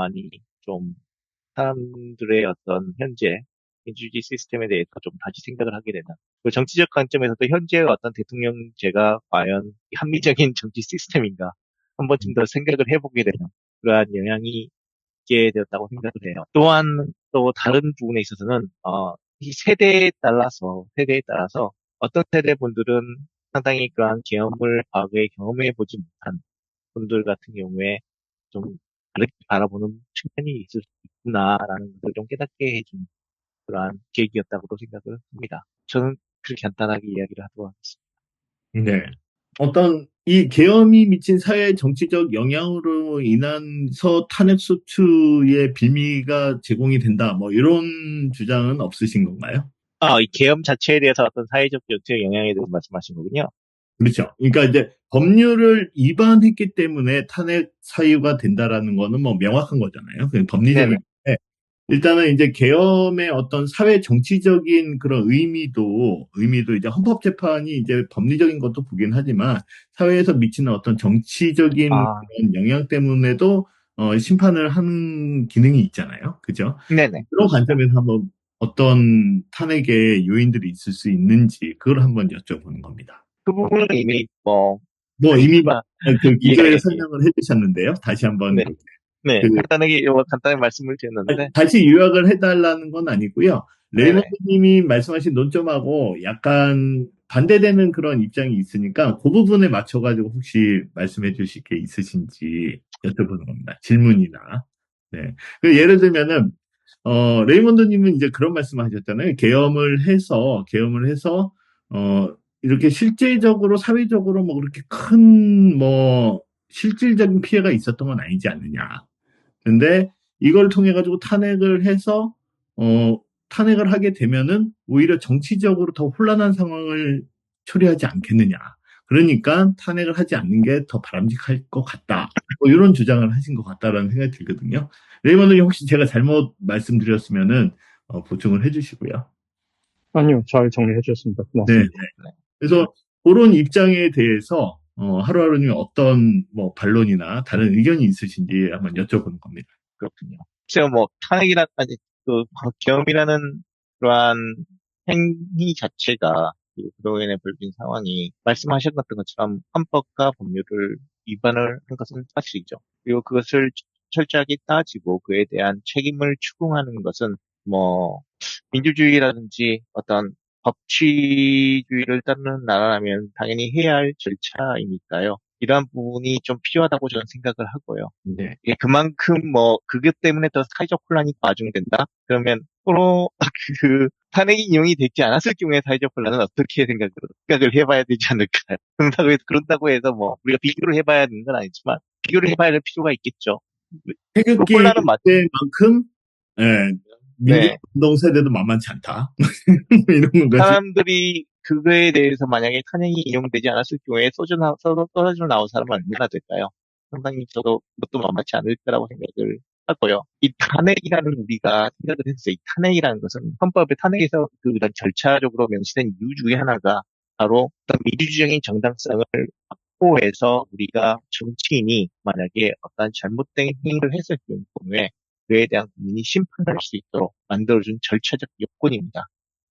사람들의 어떤 현재 민주주의 시스템에 대해서 좀 다시 생각을 하게 되는. 그 정치적 관점에서도 현재의 어떤 대통령제가 과연 합리적인 정치 시스템인가 한 번쯤 더 생각을 해보게 되는 그러한 영향이 있게 되었다고 생각을 해요. 또한 또 다른 부분에 있어서는 이 세대에 따라서 어떤 세대 분들은 상당히 그러한 계엄을 과거에 경험해 보지 못한 분들 같은 경우에 좀 다르게 바라보는 측면이 있을 수 있구나라는 것을 좀 깨닫게 해준 그러한 계기였다고도 생각을 합니다. 저는 그렇게 간단하게 이야기를 하도록 하겠습니다. 네. 어떤 이 계엄이 미친 사회 정치적 영향으로 인해서 탄핵 소추의 빌미가 제공이 된다. 이런 주장은 없으신 건가요? 이 계엄 자체에 대해서 어떤 사회적 정치적 영향에 대해서 말씀하신 거군요. 그렇죠. 그러니까 이제 법률을 위반했기 때문에 탄핵 사유가 된다라는 거는 명확한 거잖아요. 법리적인. 일단은 이제 계엄의 어떤 사회 정치적인 그런 의미도 이제 헌법재판이 이제 법리적인 것도 보긴 하지만 사회에서 미치는 어떤 정치적인 아, 그런 영향 때문에도 심판을 하는 기능이 있잖아요. 그죠? 네네, 그런 그렇습니다. 관점에서 한번 어떤 탄핵의 요인들이 있을 수 있는지 그걸 한번 여쭤보는 겁니다. 그 부분은 이미 뭐 이미 그 예, 구조에 예, 예. 설명을 해주셨는데요. 다시 한번 네, 네, 그 간단하게 말씀을 드렸는데, 다시 요약을 해달라는 건 아니고요. 레이먼드 네네. 님이 말씀하신 논점하고 약간 반대되는 그런 입장이 있으니까 그 부분에 맞춰가지고 혹시 말씀해 주실 게 있으신지 여쭤보는 겁니다. 질문이나. 네. 그 예를 들면은, 레이먼드 님은 이제 그런 말씀 하셨잖아요. 계엄을 해서, 이렇게 실질적으로, 사회적으로 뭐 그렇게 큰, 실질적인 피해가 있었던 건 아니지 않느냐. 근데 이걸 통해 가지고 탄핵을 해서 어 탄핵을 하게 되면은 오히려 정치적으로 더 혼란한 상황을 초래하지 않겠느냐. 그러니까 탄핵을 하지 않는 게 더 바람직할 것 같다. 뭐 이런 주장을 하신 것 같다라는 생각이 들거든요. 레이먼드님 혹시 제가 잘못 말씀드렸으면은 보충을 해주시고요. 아니요, 잘 정리해 주셨습니다. 네. 고맙습니다. 네. 그래서 그런 입장에 대해서 하루하루님 어떤 뭐 반론이나 다른 의견이 있으신지 한번 여쭤보는 겁니다. 그렇군요. 글쎄요, 탄핵이라든지, 계엄이라는 그러한 행위 자체가, 그로 인해 벌어진 상황이, 말씀하셨던 것처럼 헌법과 법률을 위반을 한 것은 사실이죠. 그리고 그것을 철저하게 따지고 그에 대한 책임을 추궁하는 것은, 뭐, 민주주의라든지 어떤 법치주의를 따르는 나라라면 당연히 해야 할 절차이니까요. 이러한 부분이 좀 필요하다고 저는 생각을 하고요. 네. 예, 그만큼 그것 때문에 더 사회적 혼란이 가중된다? 그러면 서로 탄핵이 인용이 되지 않았을 경우에 사회적 혼란은 어떻게 생각을 해봐야 되지 않을까요? 그런다고 해서 우리가 비교를 해봐야 되는 건 아니지만, 비교를 해봐야 할 필요가 있겠죠. 그 태극기 혼란은 맞, 때만큼 예, 네. 민주운동 세대도 만만치 않다. 이런 건가지. 사람들이 그거에 대해서 만약에 탄핵이 인용되지 않았을 경우에 쏟아져 나온 사람은 얼마나 될까요? 상당히 저도 그것도 만만치 않을 거라고 생각을 하고요. 이 탄핵이라는 우리가 생각을 했어요. 이 탄핵이라는 것은 헌법의 탄핵에서 그런 절차적으로 명시된 이유 중에 하나가 바로 어떤 민주주의적인 정당성을 확보해서 우리가 정치인이 만약에 어떤 잘못된 행위를 했을 경우에 그에 대한 국민이 심판할 수 있도록 만들어준 절차적 요건입니다.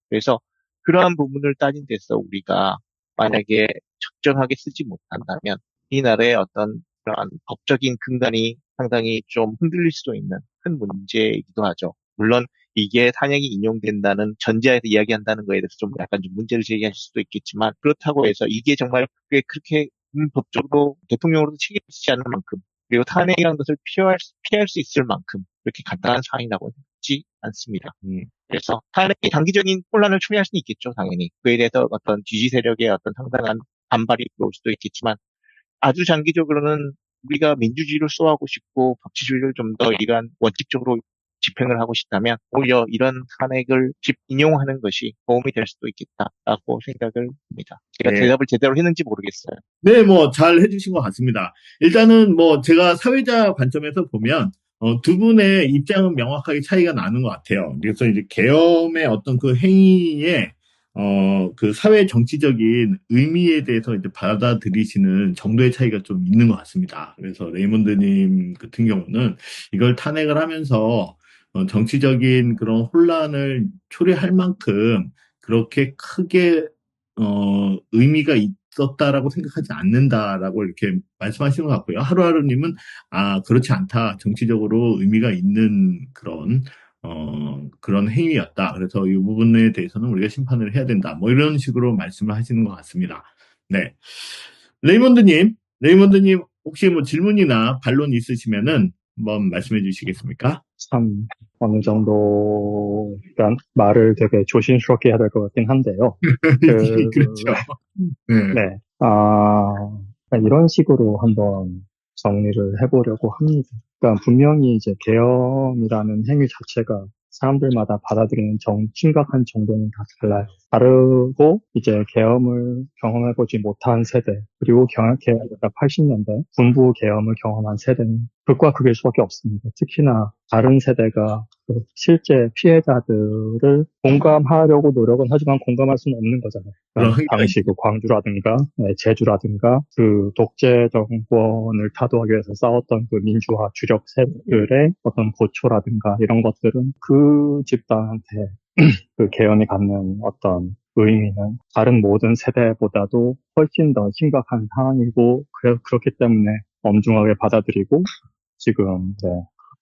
그래서 그러한 부분을 따진 데서 우리가 만약에 적정하게 쓰지 못한다면 이 나라의 어떤 그러한 법적인 근간이 상당히 좀 흔들릴 수도 있는 큰 문제이기도 하죠. 물론 이게 탄핵이 인용된다는 전제하에서 이야기한다는 거에 대해서 좀 약간 좀 문제를 제기하실 수도 있겠지만 그렇다고 해서 이게 정말 그렇게 법적으로 대통령으로도 책임지지 않을 만큼 그리고 탄핵이라는 것을 피할 수 있을 만큼 그렇게 간단한 사안이라고 생각지 않습니다. 그래서 탄핵이 단기적인 혼란을 초래할 수는 있겠죠, 당연히. 그에 대해서 어떤 지지 세력의 어떤 상당한 반발이 들어올 수도 있겠지만 아주 장기적으로는 우리가 민주주의를 수호하고 싶고 법치주의를 좀 더 이러한 원칙적으로 집행을 하고 싶다면 오히려 이런 탄핵을 인용하는 것이 도움이 될 수도 있겠다라고 생각을 합니다. 제가 네. 대답을 제대로 했는지 모르겠어요. 네, 잘 해주신 것 같습니다. 일단은 제가 사회자 관점에서 보면, 두 분의 입장은 명확하게 차이가 나는 것 같아요. 그래서 이제 계엄의 어떤 그 행위에, 그 사회 정치적인 의미에 대해서 이제 받아들이시는 정도의 차이가 좀 있는 것 같습니다. 그래서 레이먼드님 같은 경우는 이걸 탄핵을 하면서, 정치적인 그런 혼란을 초래할 만큼 그렇게 크게 의미가 있었다라고 생각하지 않는다라고 이렇게 말씀하시는 것 같고요. 하루하루님은 그렇지 않다. 정치적으로 의미가 있는 그런 행위였다. 그래서 이 부분에 대해서는 우리가 심판을 해야 된다. 뭐 이런 식으로 말씀을 하시는 것 같습니다. 네. 레이먼드님 혹시 뭐 질문이나 반론 있으시면은 한번 말씀해 주시겠습니까? 참, 어느 정도, 그러니까 말을 되게 조심스럽게 해야 될 것 같긴 한데요. 그렇죠. 네. 네. 이런 식으로 한번 정리를 해보려고 합니다. 그러니까 분명히 이제 계엄이라는 행위 자체가 사람들마다 받아들이는 심각한 정도는 다 달라요. 다르고 이제 계엄을 경험해보지 못한 세대 그리고 그러니까 80년대 군부 계엄을 경험한 세대는 극과 극일 수밖에 없습니다. 특히나 다른 세대가 실제 피해자들을 공감하려고 노력은 하지만 공감할 수는 없는 거잖아요. 그런 그러니까 한계가 당시 그 광주라든가 제주라든가 그 독재 정권을 타도하기 위해서 싸웠던 그 민주화 주력 세력들의 어떤 고초라든가 이런 것들은 그 집단한테 그 계엄이 갖는 어떤 의미는 다른 모든 세대보다도 훨씬 더 심각한 상황이고 그렇기 때문에 엄중하게 받아들이고 지금 이제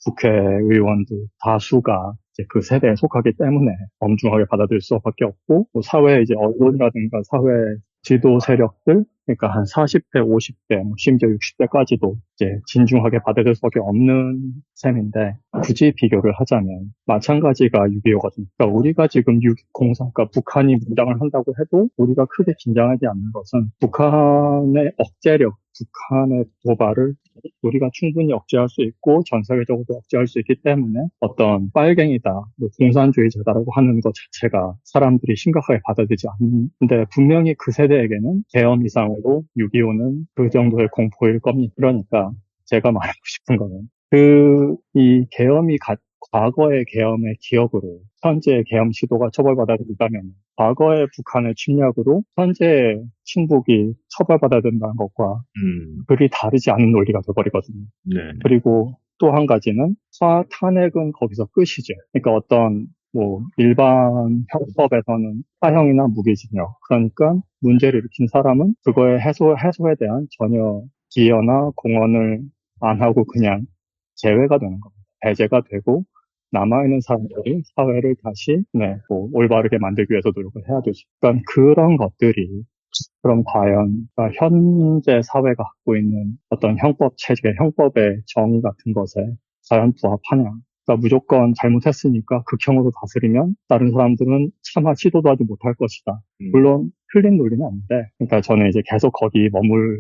국회의원들 다수가 이제 그 세대에 속하기 때문에 엄중하게 받아들일 수밖에 없고 또 사회 이제 언론이라든가 사회 지도 세력들 그러니까 한 40대, 50대, 심지어 60대까지도 이제 진중하게 받아들일 수밖에 없는 셈인데 굳이 비교를 하자면 마찬가지가 6.25거든요. 그러니까 우리가 지금 6.03, 그러니까 북한이 무장을 한다고 해도 우리가 크게 긴장하지 않는 것은 북한의 억제력, 북한의 도발을 우리가 충분히 억제할 수 있고 전 세계적으로도 억제할 수 있기 때문에 어떤 빨갱이다, 뭐 공산주의자다라고 하는 것 자체가 사람들이 심각하게 받아들이지 않는데 분명히 그 세대에게는 계엄 이상으로 6.25는 그 정도의 공포일 겁니다. 그러니까 제가 말하고 싶은 거는 이 계엄이 과거의 계엄의 기억으로 현재의 계엄 시도가 처벌받아야 된다면 과거의 북한의 침략으로 현재의 친북이 처벌받아야 된다는 것과 그리 다르지 않은 논리가 돼버리거든요. 네. 그리고 또 한 가지는 탄핵은 거기서 끝이죠. 그러니까 어떤 뭐 일반 형법에서는 사형이나 무기징역 그러니까 문제를 일으킨 사람은 그거의 해소에 대한 전혀 기여나 공헌을 안 하고 그냥 제외가 되는 겁니다. 배제가 되고 남아있는 사람들이 사회를 다시 뭐 올바르게 만들기 위해서 노력을 해야 되죠. 그러니까 그런 것들이 그럼 과연 그러니까 현재 사회가 갖고 있는 어떤 형법 체계, 형법의 정의 같은 것에 과연 부합하냐? 그러니까 무조건 잘못했으니까 극형으로 다스리면 다른 사람들은 차마 시도도 하지 못할 것이다. 물론 틀린 논리는 아닌데, 그러니까 저는 이제 계속 거기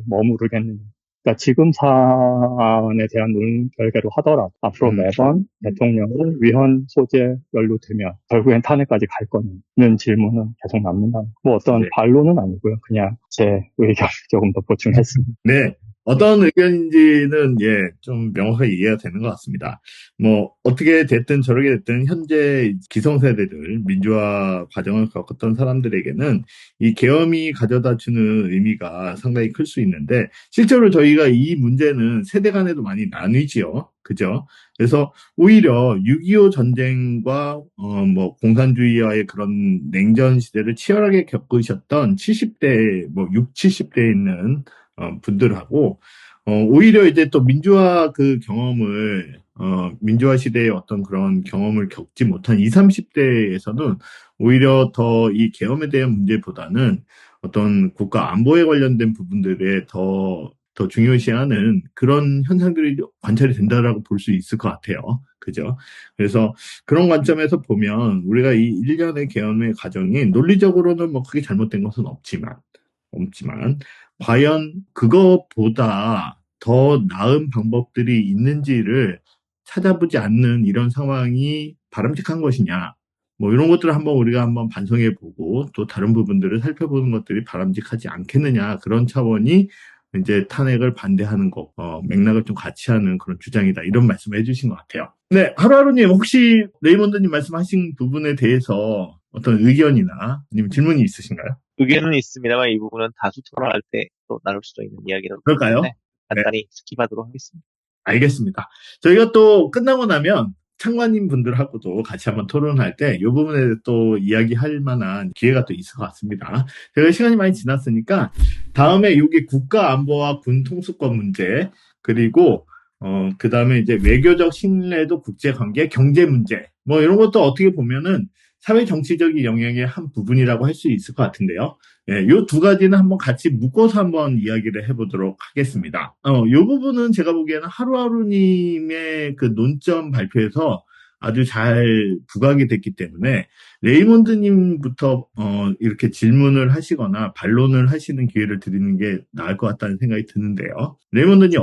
머무르겠는. 그러니까 지금 사안에 대한 논결계로 하더라도 앞으로 매번 대통령을 위헌 소재 연루되면 결국엔 탄핵까지 갈 거냐는 질문은 계속 남는다. 뭐 어떤 네. 반론은 아니고요. 그냥 제 의견을 조금 더 보충했습니다. 네. 어떤 의견인지는 좀 명확하게 이해가 되는 것 같습니다. 뭐 어떻게 됐든 저렇게 됐든 현재 기성세대들 민주화 과정을 겪었던 사람들에게는 이 계엄이 가져다 주는 의미가 상당히 클 수 있는데 실제로 저희가 이 문제는 세대 간에도 많이 나뉘지요. 그죠? 그래서 오히려 6.25 전쟁과 뭐 공산주의와의 그런 냉전 시대를 치열하게 겪으셨던 70대, 뭐 6, 70대에 있는 분들하고 오히려 이제 또 민주화 그 경험을 민주화 시대의 어떤 그런 경험을 겪지 못한 20, 30대에서는 오히려 더 이 계엄에 대한 문제보다는 어떤 국가 안보에 관련된 부분들에 더 중요시하는 그런 현상들이 관찰이 된다라고 볼 수 있을 것 같아요. 그죠? 그래서 그런 관점에서 보면 우리가 이 일련의 계엄의 과정이 논리적으로는 뭐 크게 잘못된 것은 없지만 과연 그것보다 더 나은 방법들이 있는지를 찾아보지 않는 이런 상황이 바람직한 것이냐. 뭐 이런 것들을 우리가 한번 반성해보고 또 다른 부분들을 살펴보는 것들이 바람직하지 않겠느냐. 그런 차원이 이제 탄핵을 반대하는 것, 맥락을 좀 같이 하는 그런 주장이다. 이런 말씀을 해주신 것 같아요. 네, 하루하루님 혹시 레이먼드님 말씀하신 부분에 대해서 어떤 의견이나 아니면 질문이 있으신가요? 의견은 있습니다만 이 부분은 다수 토론할 때 또 나눌 수도 있는 이야기라고 그럴까요? 때문에 간단히 스킵하도록 하겠습니다. 알겠습니다. 저희가 또 끝나고 나면 창관님 분들하고도 같이 한번 토론할 때 이 부분에 또 이야기할 만한 기회가 또 있을 것 같습니다. 제가 시간이 많이 지났으니까 다음에 여기 국가안보와 군 통수권 문제 그리고 그 다음에 이제 외교적 신뢰도 국제관계 경제 문제 뭐 이런 것도 어떻게 보면은 사회 정치적인 영역의 한 부분이라고 할 수 있을 것 같은데요. 예, 요 두 가지는 한번 같이 묶어서 한번 이야기를 해보도록 하겠습니다. 요 부분은 제가 보기에는 하루하루님의 그 논점 발표에서 아주 잘 부각이 됐기 때문에 레이몬드님부터 이렇게 질문을 하시거나 반론을 하시는 기회를 드리는 게 나을 것 같다는 생각이 드는데요. 레이몬드님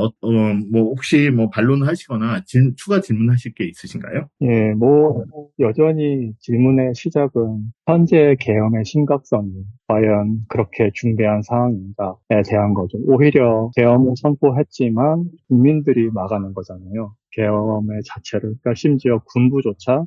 뭐 혹시 뭐 반론을 하시거나 추가 질문하실 게 있으신가요? 예, 뭐 여전히 질문의 시작은 현재 계엄의 심각성이 과연 그렇게 중대한 상황인가에 대한 거죠. 오히려 계엄을 선포했지만 국민들이 막아낸 거잖아요. 계엄의 자체를, 그러니까 심지어 군부조차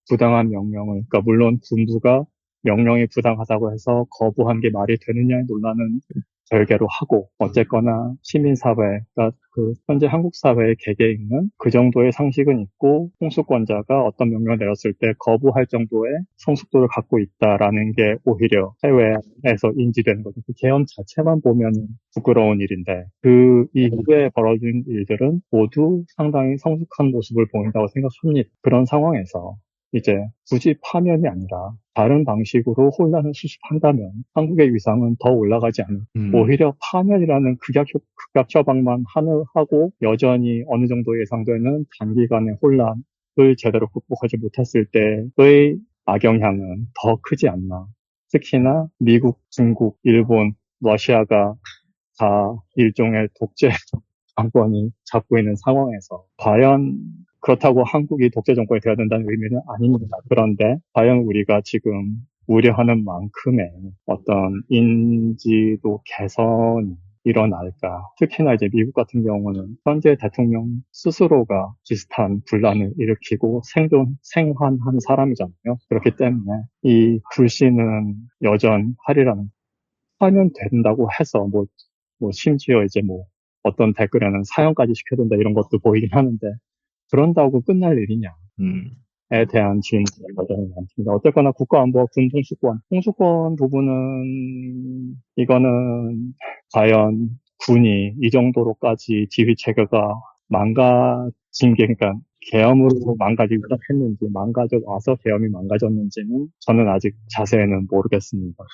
부당한 명령을, 그러니까 물론 군부가 명령이 부당하다고 해서 거부한 게 말이 되느냐의 논란은 별개로 하고, 어쨌거나 시민사회, 그러니까 그 현재 한국 사회의 개개에 있는 그 정도의 상식은 있고, 통수권자가 어떤 명령을 내렸을 때 거부할 정도의 성숙도를 갖고 있다라는 게 오히려 해외에서 인지되는 거죠. 그 계엄 자체만 보면 부끄러운 일인데, 그 이후에 벌어진 일들은 모두 상당히 성숙한 모습을 보인다고 생각합니다. 그런 상황에서 이제 굳이 파면이 아니라 다른 방식으로 혼란을 수습한다면 한국의 위상은 더 올라가지 않을까. 오히려 파면이라는 극약 처방만 하고 여전히 어느 정도 예상되는 단기간의 혼란을 제대로 극복하지 못했을 때의 악영향은 더 크지 않나. 특히나 미국, 중국, 일본, 러시아가 다 일종의 독재 정권이 잡고 있는 상황에서 과연 그렇다고 한국이 독재 정권이 되어야 된다는 의미는 아닙니다. 그런데 과연 우리가 지금 우려하는 만큼의 어떤 인지도 개선이 일어날까? 특히나 이제 미국 같은 경우는 현재 대통령 스스로가 비슷한 분란을 일으키고 생환한 사람이잖아요. 그렇기 때문에 이 불신은 여전하리라는, 하면 된다고 해서 심지어 이제 어떤 댓글에는 사형까지 시켜야 된다 이런 것도 보이긴 하는데, 그런다고 끝날 일이냐에 대한 질문이 여전히 많습니다. 어쨌거나 국가안보와 군 통수권 부분은 이거는 과연 군이 이 정도로까지 지휘 체계가 망가진 게, 그러니까 계엄으로 망가지기 시작했는지 망가져 와서 계엄이 망가졌는지는 저는 아직 자세히는 모르겠습니다.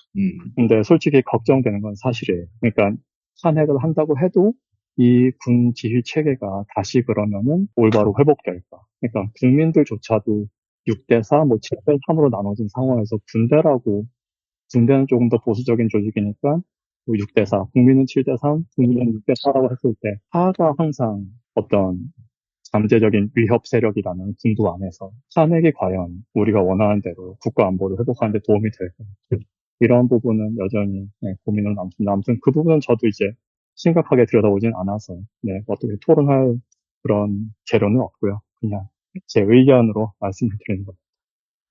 근데 솔직히 걱정되는 건 사실이에요. 그러니까 탄핵을 한다고 해도 이 군 지휘 체계가 다시 그러면은 올바로 회복될까? 그러니까 국민들조차도 6대4, 7대3으로 나눠진 상황에서 군대는 조금 더 보수적인 조직이니까 6대4, 국민은 7대3, 국민은 6대4라고 했을 때 하가 항상 어떤 잠재적인 위협 세력이라는 군부 안에서 탄핵이 과연 우리가 원하는 대로 국가 안보를 회복하는 데 도움이 될까? 이런 부분은 여전히 고민을 남습니다. 아무튼 그 부분은 저도 이제 심각하게 들여다보진 않아서 어떻게 토론할 그런 재료는 없고요. 그냥 제 의견으로 말씀을 드리는 겁니다.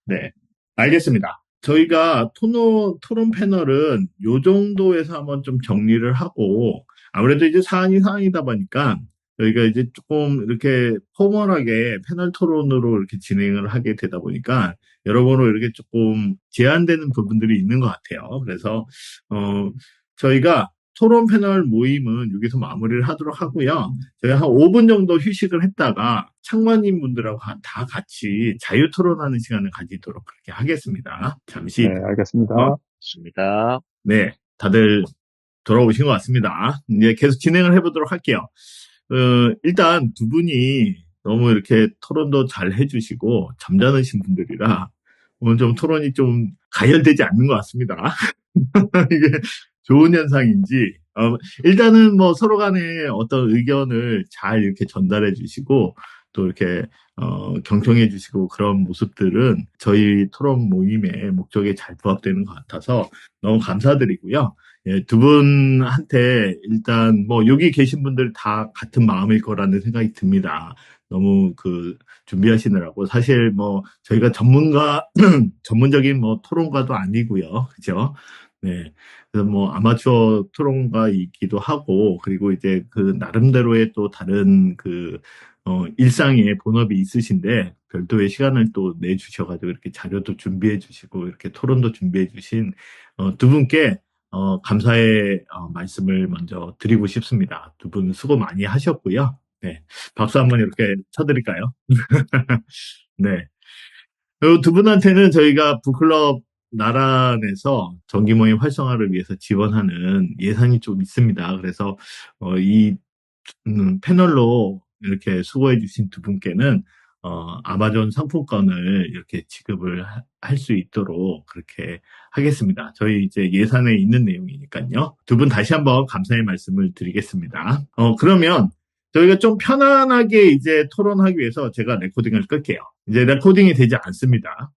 네, 알겠습니다. 저희가 토론 패널은 요 정도에서 한번 좀 정리를 하고, 아무래도 이제 사안이다 보니까 저희가 이제 조금 이렇게 포멀하게 패널 토론으로 이렇게 진행을 하게 되다 보니까 여러모로 이렇게 조금 제한되는 부분들이 있는 것 같아요. 그래서 저희가 토론 패널 모임은 여기서 마무리를 하도록 하고요. 저희 한 5분 정도 휴식을 했다가 창관님 분들하고 다 같이 자유 토론하는 시간을 가지도록 그렇게 하겠습니다. 잠시. 네, 알겠습니다. 좋습니다. 네, 다들 돌아오신 것 같습니다. 이제 계속 진행을 해보도록 할게요. 일단 두 분이 너무 이렇게 토론도 잘 해주시고 점잖으신 분들이라 오늘 좀 토론이 좀 가열되지 않는 것 같습니다. 이게 좋은 현상인지, 일단은 서로 간에 어떤 의견을 잘 이렇게 전달해 주시고, 또 이렇게, 경청해 주시고 그런 모습들은 저희 토론 모임의 목적에 잘 부합되는 것 같아서 너무 감사드리고요. 예, 두 분한테 일단 여기 계신 분들 다 같은 마음일 거라는 생각이 듭니다. 너무 준비하시느라고. 사실 저희가 전문적인 토론가도 아니고요. 그죠? 네. 그래서 아마추어 토론가이기도 하고, 그리고 이제 나름대로의 또 다른 일상의 본업이 있으신데, 별도의 시간을 또 내주셔가지고, 이렇게 자료도 준비해 주시고, 이렇게 토론도 준비해 주신, 두 분께, 감사의 말씀을 먼저 드리고 싶습니다. 두 분 수고 많이 하셨고요. 네. 박수 한번 이렇게 쳐드릴까요? 네. 그리고 두 분한테는 저희가 북클럽 나란에서 정기 모임 활성화를 위해서 지원하는 예산이 좀 있습니다. 그래서 이 패널로 이렇게 수고해 주신 두 분께는 아마존 상품권을 이렇게 지급을 할 수 있도록 그렇게 하겠습니다. 저희 이제 예산에 있는 내용이니까요. 두 분 다시 한번 감사의 말씀을 드리겠습니다. 그러면 저희가 좀 편안하게 이제 토론하기 위해서 제가 레코딩을 끌게요. 이제 레코딩이 되지 않습니다.